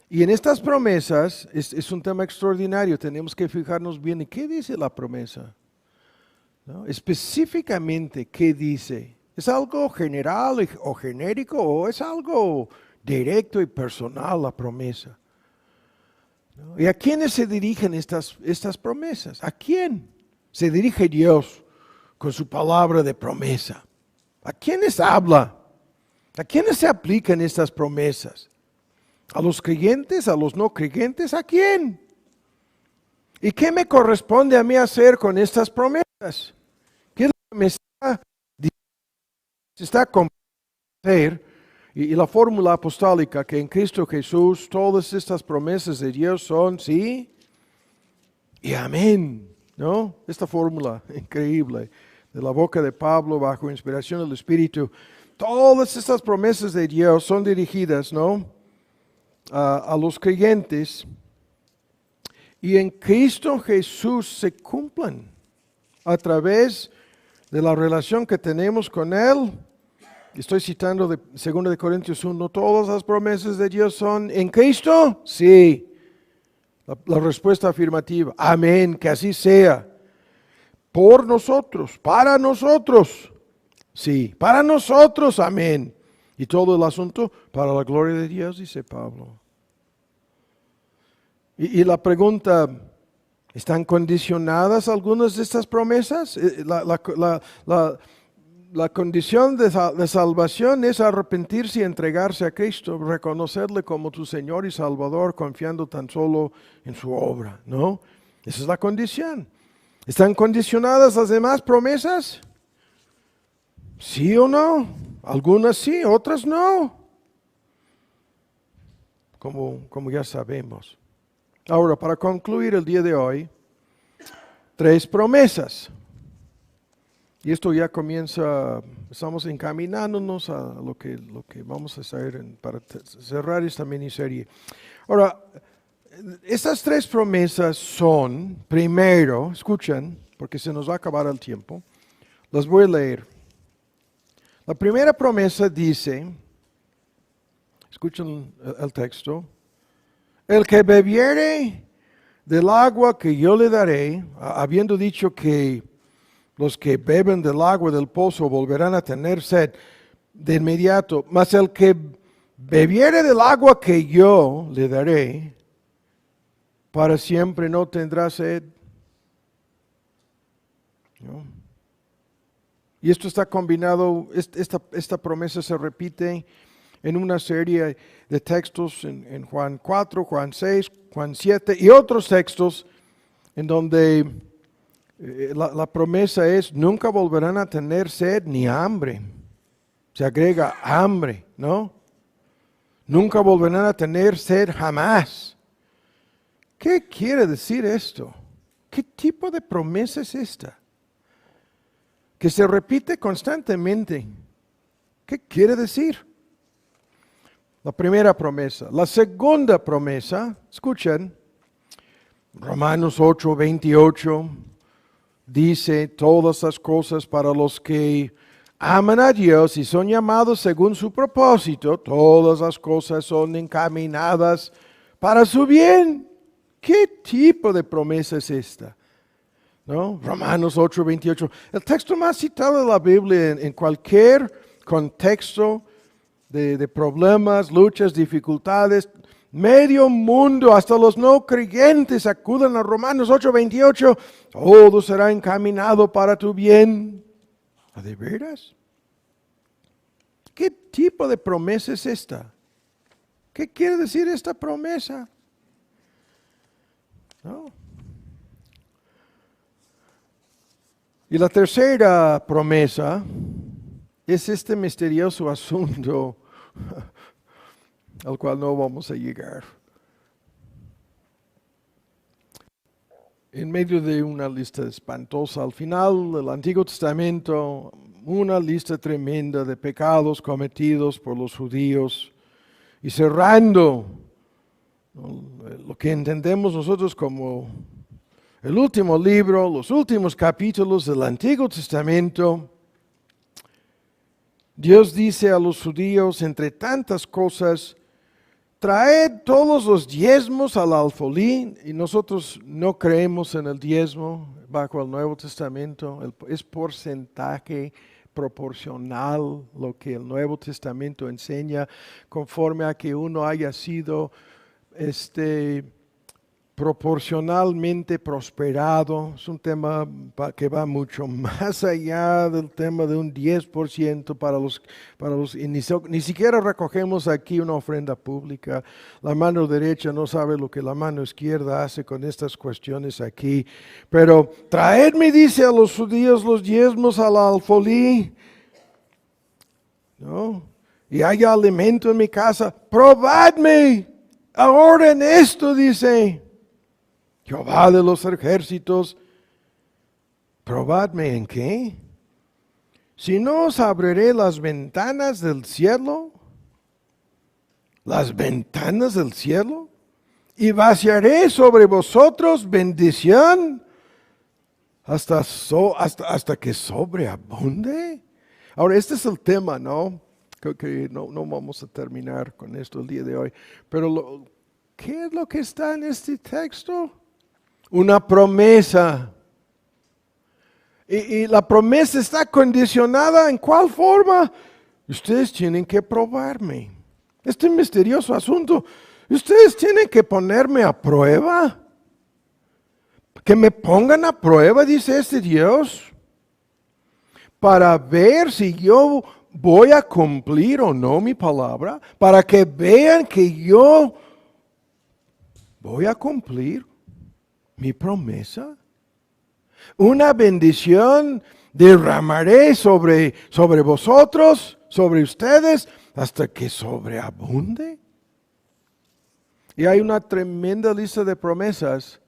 Y en estas promesas es un tema extraordinario. Tenemos que fijarnos bien en qué dice la promesa, ¿no? Específicamente, ¿qué dice? ¿Es algo general o genérico o es algo directo y personal la promesa? ¿No? ¿Y a quiénes se dirigen estas promesas? ¿A quién se dirige Dios con su palabra de promesa? ¿A quiénes habla? ¿A quiénes se aplican estas promesas? ¿A los creyentes? ¿A los no creyentes? ¿A quién? ¿Y qué me corresponde a mí hacer con estas promesas? ¿Qué es lo que me está diciendo? Se está complacer y la fórmula apostólica que en Cristo Jesús todas estas promesas de Dios son sí y amén, ¿no? Esta fórmula increíble de la boca de Pablo bajo inspiración del Espíritu. Todas estas promesas de Dios son dirigidas, ¿no? A los creyentes, y en Cristo Jesús se cumplen a través de la relación que tenemos con Él. Estoy citando de 2 de Corintios 1, ¿todas las promesas de Dios son en Cristo? Sí. La respuesta afirmativa, amén, que así sea. Por nosotros, para nosotros. Sí, para nosotros, amén. Y todo el asunto para la gloria de Dios, dice Pablo. Y la pregunta, ¿están condicionadas algunas de estas promesas? La condición de salvación es arrepentirse y entregarse a Cristo, reconocerle como tu Señor y Salvador, confiando tan solo en su obra, ¿no? Esa es la condición. ¿Están condicionadas las demás promesas? ¿Sí o no? Algunas sí, otras no. Como ya sabemos. Ahora, para concluir el día de hoy, 3 promesas. Y esto ya comienza, estamos encaminándonos a lo que vamos a hacer para cerrar esta miniserie. Ahora, estas 3 promesas son, primero, escuchen, porque se nos va a acabar el tiempo, las voy a leer. La primera promesa dice, escuchen el texto, el que bebiere del agua que yo le daré, habiendo dicho que los que beben del agua del pozo volverán a tener sed de inmediato, mas el que bebiere del agua que yo le daré, para siempre no tendrá sed. ¿No? Y esto está combinado, esta promesa se repite en una serie de textos en Juan 4, Juan 6, Juan 7 y otros textos en donde la promesa es nunca volverán a tener sed ni hambre. Se agrega hambre, ¿no? Nunca volverán a tener sed jamás. ¿Qué quiere decir esto? ¿Qué tipo de promesa es esta? Que se repite constantemente. ¿Qué quiere decir? La primera promesa. La segunda promesa, escuchen, Romanos 8, 28, dice todas las cosas para los que aman a Dios y son llamados según su propósito, todas las cosas son encaminadas para su bien. ¿Qué tipo de promesa es esta? ¿No? Romanos 8, 28. El texto más citado de la Biblia en cualquier contexto de problemas, luchas, dificultades. Medio mundo, hasta los no creyentes, acuden a Romanos 8, 28. Todo será encaminado para tu bien. ¿A de veras? ¿Qué tipo de promesa es esta? ¿Qué quiere decir esta promesa? ¿No? Y la tercera promesa es este misterioso asunto al cual no vamos a llegar. En medio de una lista espantosa al final del Antiguo Testamento, una lista tremenda de pecados cometidos por los judíos, y cerrando lo que entendemos nosotros como el último libro, los últimos capítulos del Antiguo Testamento, Dios dice a los judíos, entre tantas cosas, traed todos los diezmos al alfolí, y nosotros no creemos en el diezmo bajo el Nuevo Testamento, es porcentaje proporcional lo que el Nuevo Testamento enseña, conforme a que uno haya sido proporcionalmente prosperado. Es un tema que va mucho más allá del tema de un 10% para los y ni siquiera recogemos aquí una ofrenda pública. La mano derecha no sabe lo que la mano izquierda hace con estas cuestiones aquí. Pero traedme, dice a los judíos, los diezmos al alfolí, ¿no? Y haya alimento en mi casa. Probadme ahora en esto, dice Jehová de los ejércitos, probadme en qué. Si no os abriré las ventanas del cielo, y vaciaré sobre vosotros bendición hasta que sobreabunde. Ahora, este es el tema, ¿no? Creo que no vamos a terminar con esto el día de hoy. Pero ¿qué es lo que está en este texto? Una promesa. Y la promesa está condicionada ¿en cuál forma? ustedes tienen que probarme. Este misterioso asunto, ustedes tienen que ponerme a prueba. Que me pongan a prueba, dice este Dios, para ver si yo voy a cumplir o no mi palabra, para que vean que yo voy a cumplir mi promesa. Una bendición derramaré sobre vosotros, sobre ustedes, hasta que sobreabunde. Y hay una tremenda lista de promesas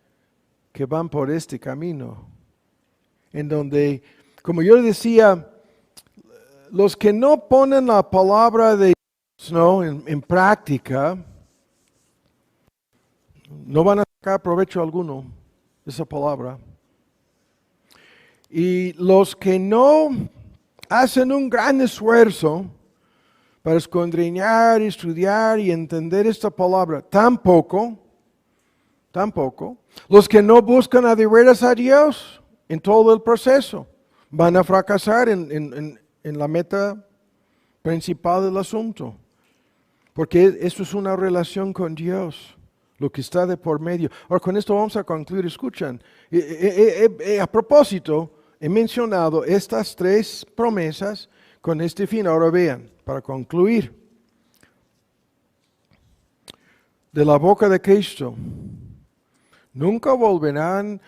que van por este camino, en donde, como yo decía, los que no ponen la palabra de Dios, ¿no?, en práctica, no van a sacar provecho alguno de esa palabra. Y los que no hacen un gran esfuerzo para escudriñar, estudiar y entender esta palabra, tampoco, los que no buscan a de veras a Dios en todo el proceso, van a fracasar en la meta principal del asunto. Porque esto es una relación con Dios, lo que está de por medio. Ahora con esto vamos a concluir. Escuchan, a propósito, he mencionado estas tres promesas con este fin. Ahora vean, para concluir, de la boca de Cristo, nunca volverán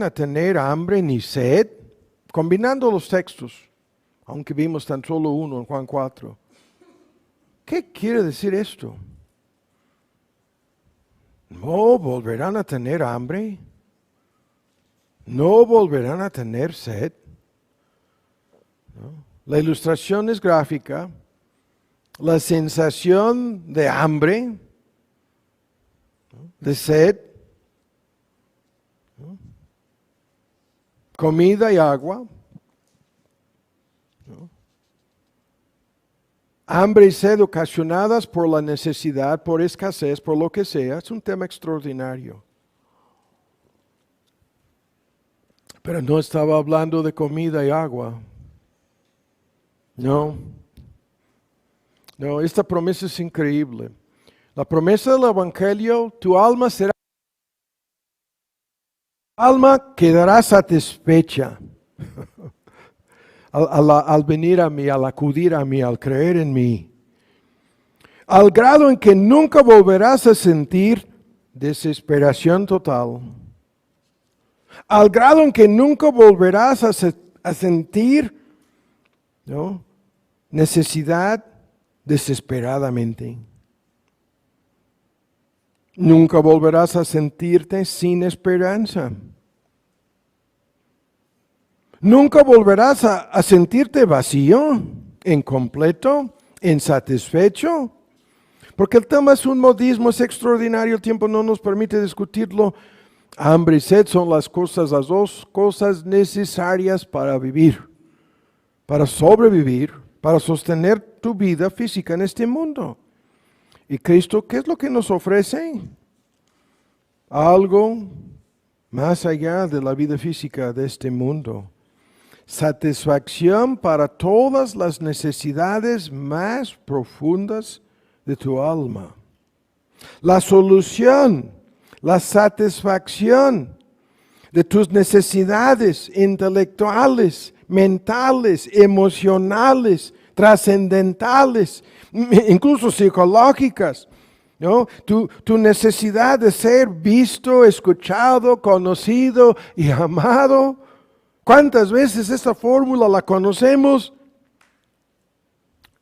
a tener hambre ni sed, combinando los textos, aunque vimos tan solo uno en Juan 4. ¿Qué quiere decir esto? No volverán a tener hambre, no volverán a tener sed. ¿No? La ilustración es gráfica, la sensación de hambre, ¿no?, de sed, ¿no?, comida y agua, ¿no?, hambre y sed ocasionadas por la necesidad, por escasez, por lo que sea. Es un tema extraordinario. Pero no estaba hablando de comida y agua. No, esta promesa es increíble. La promesa del Evangelio, tu alma quedará satisfecha al venir a mí, al acudir a mí, al creer en mí. Al grado en que nunca volverás a sentir desesperación total. Al grado en que nunca volverás a sentir, ¿no?, necesidad desesperadamente. Nunca volverás a sentirte sin esperanza. Nunca volverás a sentirte vacío, incompleto, insatisfecho. Porque el tema es un modismo, es extraordinario, el tiempo no nos permite discutirlo. Hambre y sed son las dos cosas necesarias para vivir, para sobrevivir, para sostener tu vida física en este mundo. ¿Y Cristo qué es lo que nos ofrece? Algo más allá de la vida física de este mundo. Satisfacción para todas las necesidades más profundas de tu alma. La solución, la satisfacción de tus necesidades intelectuales, mentales, emocionales, trascendentales, incluso psicológicas, ¿no? Tu necesidad de ser visto, escuchado, conocido y amado. ¿Cuántas veces esta fórmula la conocemos?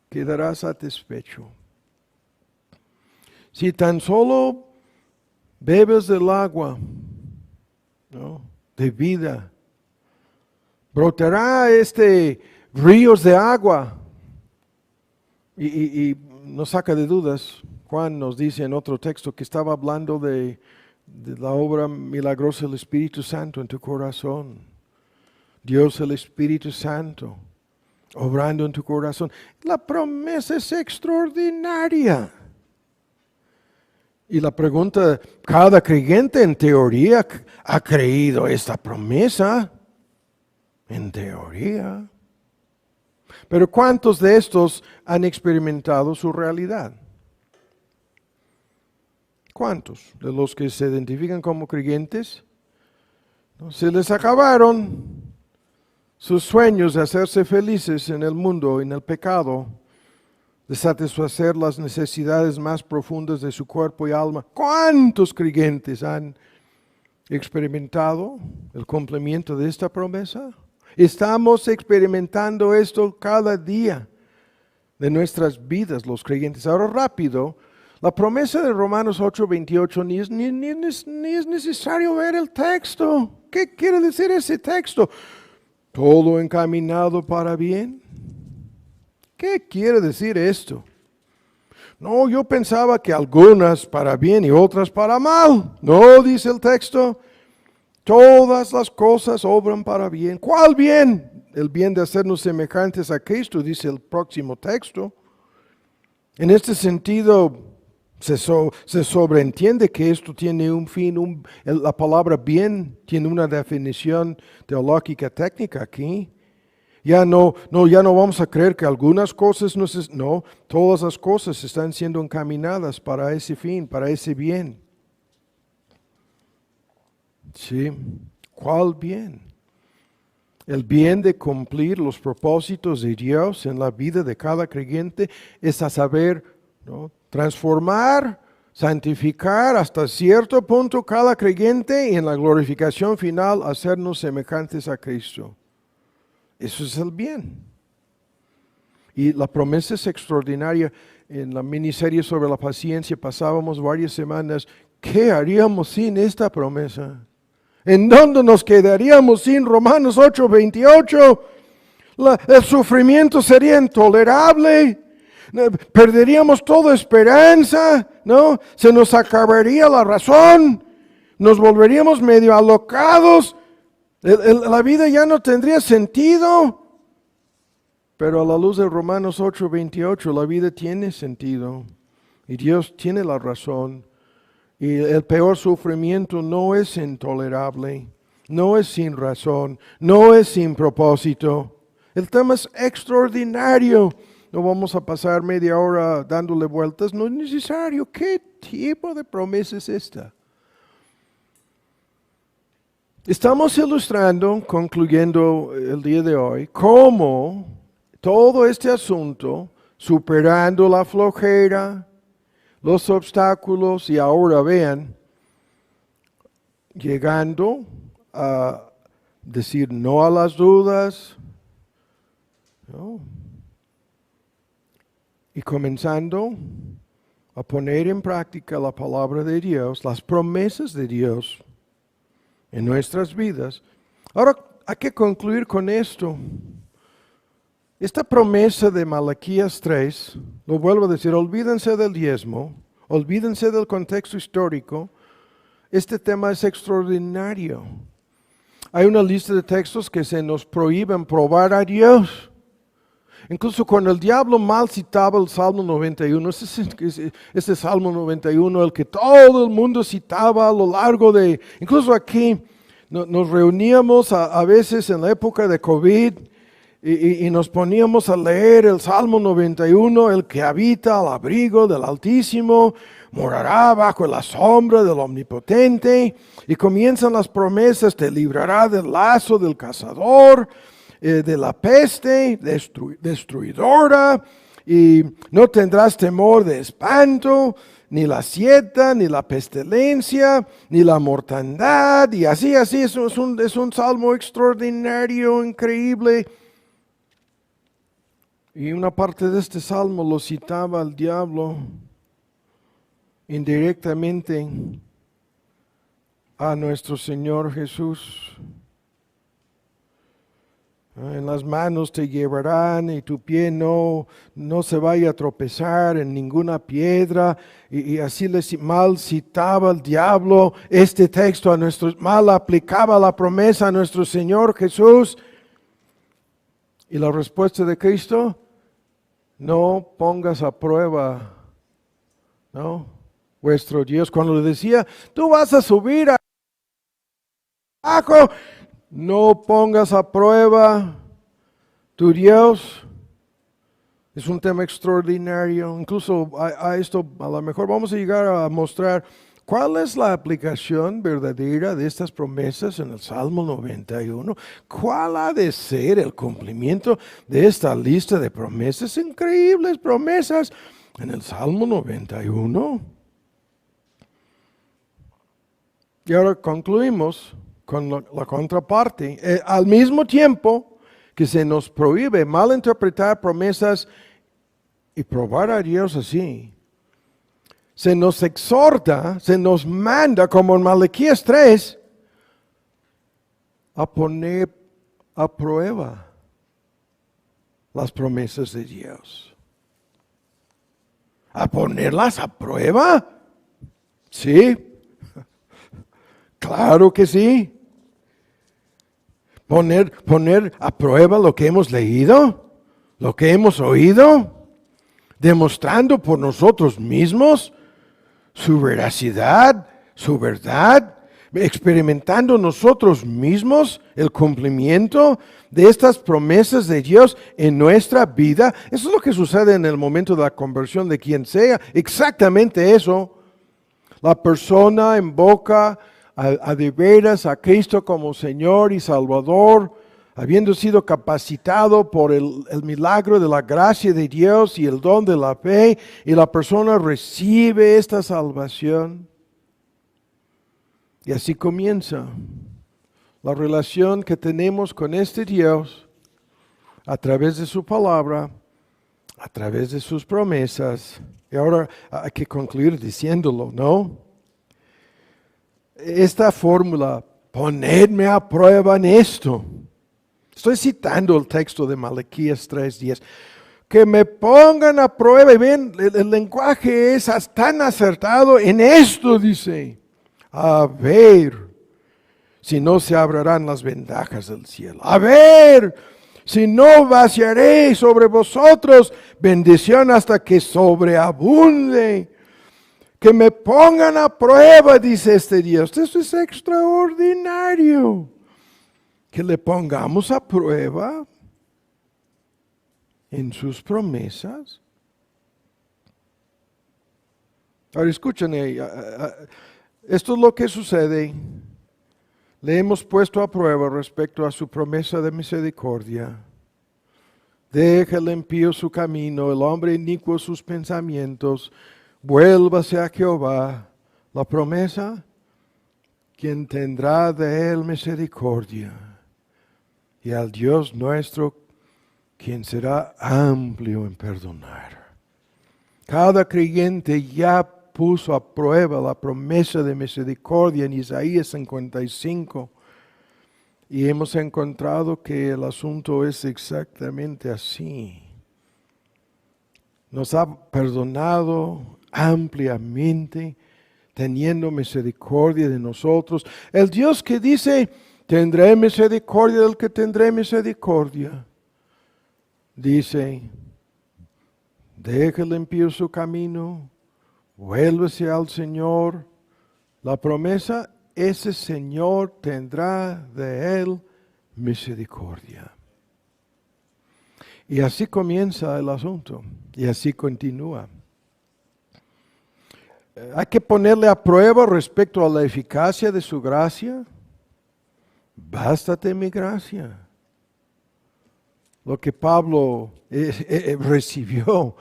Quedarás satisfecho. Si tan solo bebes del agua, ¿no?, de vida, brotará ríos de agua. Y nos saca de dudas. Juan nos dice en otro texto que estaba hablando de la obra milagrosa del Espíritu Santo en tu corazón. Dios el Espíritu Santo obrando en tu corazón. La promesa es extraordinaria. Y la pregunta, cada creyente en teoría ha creído esta promesa. En teoría. Pero ¿cuántos de estos han experimentado su realidad? ¿Cuántos de los que se identifican como creyentes? ¿No? Se les acabaron sus sueños de hacerse felices en el mundo, en el pecado, de satisfacer las necesidades más profundas de su cuerpo y alma. ¿Cuántos creyentes han experimentado el cumplimiento de esta promesa? Estamos experimentando esto cada día de nuestras vidas, los creyentes. Ahora rápido, la promesa de Romanos 8:28 ni es necesario ver el texto. ¿Qué quiere decir ese texto? Todo encaminado para bien. ¿Qué quiere decir esto? No, yo pensaba que algunas para bien y otras para mal. No, dice el texto. Todas las cosas obran para bien. ¿Cuál bien? El bien de hacernos semejantes a Cristo, dice el próximo texto. En este sentido, se sobreentiende que esto tiene un fin, la palabra bien tiene una definición teológica técnica aquí. Ya no vamos a creer que algunas cosas no, todas las cosas están siendo encaminadas para ese fin, para ese bien. Sí, ¿cuál bien? El bien de cumplir los propósitos de Dios en la vida de cada creyente es a saber, ¿no?, transformar, santificar hasta cierto punto cada creyente y en la glorificación final hacernos semejantes a Cristo. Eso es el bien. Y la promesa es extraordinaria. En la miniserie sobre la paciencia pasábamos varias semanas. ¿Qué haríamos sin esta promesa? ¿En dónde nos quedaríamos sin Romanos 8:28? El sufrimiento sería intolerable. Perderíamos toda esperanza, ¿no? Se nos acabaría la razón. Nos volveríamos medio alocados. La vida ya no tendría sentido. Pero a la luz de Romanos 8:28, la vida tiene sentido. Y Dios tiene la razón. Y el peor sufrimiento no es intolerable, no es sin razón, no es sin propósito. El tema es extraordinario. No vamos a pasar media hora dándole vueltas, no es necesario. ¿Qué tipo de promesa es esta? Estamos ilustrando, concluyendo el día de hoy, cómo todo este asunto, superando la flojera, los obstáculos, y ahora vean, llegando a decir no a las dudas, ¿no?, y comenzando a poner en práctica la palabra de Dios, las promesas de Dios en nuestras vidas. Ahora hay que concluir con esto. Esta promesa de Malaquías 3, lo vuelvo a decir, olvídense del diezmo, olvídense del contexto histórico. Este tema es extraordinario. Hay una lista de textos que se nos prohíben probar a Dios. Incluso cuando el diablo mal citaba el Salmo 91, ese Salmo 91, el que todo el mundo citaba a lo largo de, incluso aquí, nos reuníamos a veces en la época de COVID y nos poníamos a leer el Salmo 91, el que habita al abrigo del Altísimo, morará bajo la sombra del Omnipotente, y comienzan las promesas: te librará del lazo del cazador, de la peste destruidora, y no tendrás temor de espanto, ni la sieta, ni la pestilencia, ni la mortandad, y así, es un salmo extraordinario, increíble. Y una parte de este salmo lo citaba el diablo indirectamente a nuestro Señor Jesús. En las manos te llevarán y tu pie no se vaya a tropezar en ninguna piedra. Y así mal citaba el diablo este texto mal aplicaba la promesa a nuestro Señor Jesús. Y la respuesta de Cristo: no pongas a prueba, ¿no?, vuestro Dios. Cuando le decía, tú vas a subir abajo, no pongas a prueba tu Dios. Es un tema extraordinario. Incluso a esto a lo mejor vamos a llegar a mostrar cuál es la aplicación verdadera de estas promesas en el Salmo 91. ¿Cuál ha de ser el cumplimiento de esta lista de promesas, increíbles promesas en el Salmo 91? Y ahora concluimos con la contraparte. Al mismo tiempo que se nos prohíbe malinterpretar promesas y probar a Dios así, se nos exhorta, se nos manda, como en Malaquías 3, a poner a prueba las promesas de Dios. ¿A ponerlas a prueba? Sí, claro que sí. Poner a prueba lo que hemos leído, lo que hemos oído, demostrando por nosotros mismos su veracidad, su verdad, experimentando nosotros mismos el cumplimiento de estas promesas de Dios en nuestra vida. Eso es lo que sucede en el momento de la conversión de quien sea, exactamente eso. La persona invoca a de veras a Cristo como Señor y Salvador, habiendo sido capacitado por el milagro de la gracia de Dios y el don de la fe, y la persona recibe esta salvación. Y así comienza la relación que tenemos con este Dios a través de su palabra, a través de sus promesas. Y ahora hay que concluir diciéndolo, ¿no? Esta fórmula, ponedme a prueba en esto. Estoy citando el texto de Malaquías 3:10. Que me pongan a prueba. Y ven, el lenguaje es tan acertado en esto, dice. A ver si no se abrirán las ventajas del cielo. A ver si no vaciaré sobre vosotros bendición hasta que sobreabunde. Que me pongan a prueba, dice este Dios. Esto es extraordinario. Que le pongamos a prueba en sus promesas. Ahora escuchen, esto es lo que sucede. Le hemos puesto a prueba respecto a su promesa de misericordia. Deja el impío su camino, el hombre inicuo sus pensamientos. Vuélvase a Jehová. La promesa, quien tendrá de él misericordia. Y al Dios nuestro, quien será amplio en perdonar. Cada creyente ya puso a prueba la promesa de misericordia en Isaías 55. Y hemos encontrado que el asunto es exactamente así. Nos ha perdonado ampliamente, teniendo misericordia de nosotros. El Dios que dice, tendré misericordia del que tendré misericordia. Dice, deja el impío su camino, vuélvese al Señor. La promesa, ese Señor tendrá de él misericordia. Y así comienza el asunto, y así continúa. Hay que ponerle a prueba respecto a la eficacia de su gracia. Bástate mi gracia. Lo que Pablo recibió.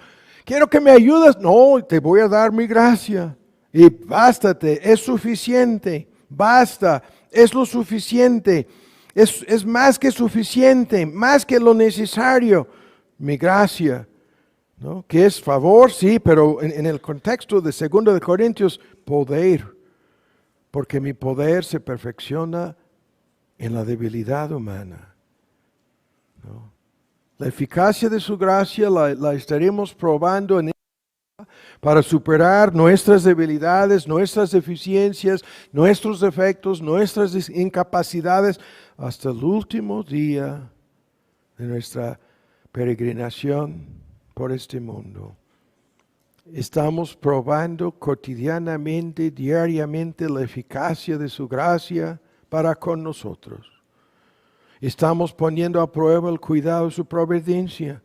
Quiero que me ayudes. No, te voy a dar mi gracia. Y bástate, es suficiente. Basta, es lo suficiente. Es más que suficiente, más que lo necesario. Mi gracia. ¿No? Que es favor, sí, pero en el contexto de 2 de Corintios, poder. Porque mi poder se perfecciona en la debilidad humana. ¿No? La eficacia de su gracia la estaremos probando para superar nuestras debilidades, nuestras deficiencias, nuestros defectos, nuestras incapacidades, hasta el último día de nuestra peregrinación por este mundo. Estamos probando cotidianamente, diariamente la eficacia de su gracia para con nosotros. Estamos poniendo a prueba el cuidado de su providencia.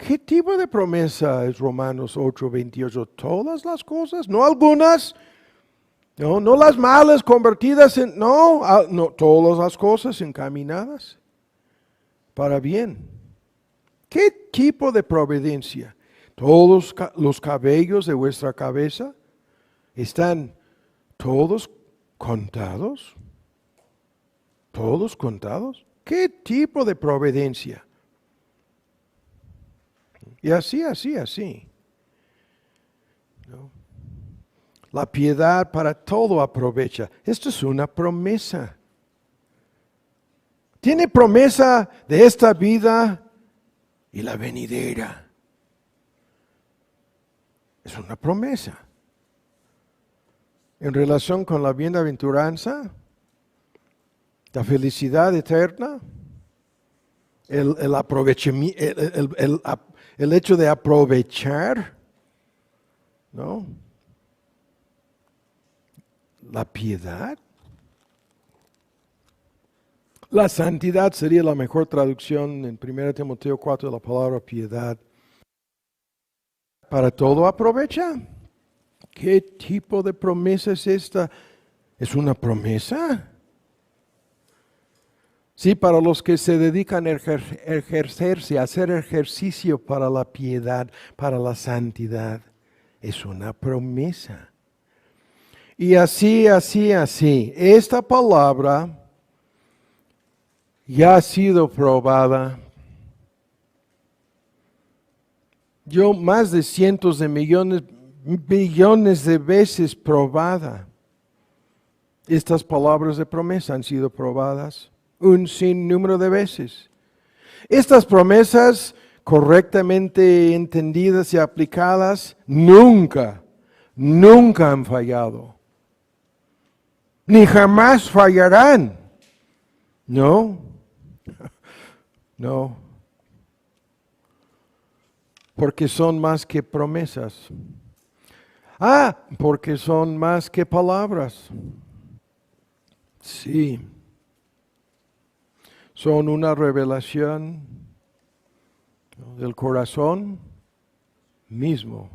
¿Qué tipo de promesa es Romanos 8:28? ¿Todas las cosas? ¿No algunas? No las malas convertidas en... No, todas las cosas encaminadas para bien. ¿Qué tipo de providencia? ¿Todos los cabellos de vuestra cabeza están todos contados? ¿Todos contados? ¿Qué tipo de providencia? Y así. ¿No? La piedad para todo aprovecha. Esto es una promesa. Tiene promesa de esta vida y la venidera. Es una promesa. En relación con la bienaventuranza, la felicidad eterna, el aprovechamiento, el hecho de aprovechar, ¿no? La piedad. La santidad sería la mejor traducción en 1 Timoteo 4 de la palabra piedad. Para todo aprovecha. ¿Qué tipo de promesa es esta? ¿Es una promesa? Sí, para los que se dedican a ejercerse, a hacer ejercicio para la piedad, para la santidad, es una promesa. Y así. Esta palabra ya ha sido probada. Yo más de cientos de millones, billones de veces probada. Estas palabras de promesa han sido probadas un sinnúmero de veces. Estas promesas correctamente entendidas y aplicadas nunca han fallado. Ni jamás fallarán. No. Porque son más que promesas. Porque son más que palabras. Sí. Son una revelación del corazón mismo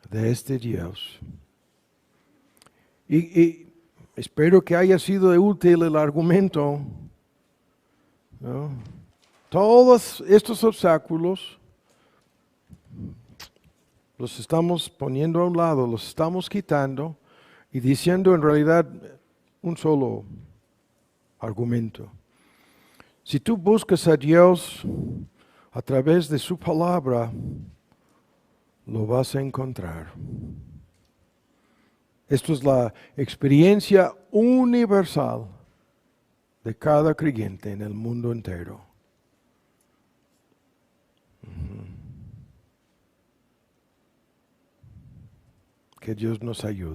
de este Dios. Y espero que haya sido de útil el argumento, ¿no? Todos estos obstáculos los estamos poniendo a un lado, los estamos quitando y diciendo en realidad un solo argumento. Si tú buscas a Dios a través de su palabra, lo vas a encontrar. Esto es la experiencia universal de cada creyente en el mundo entero. Que Dios nos ayude.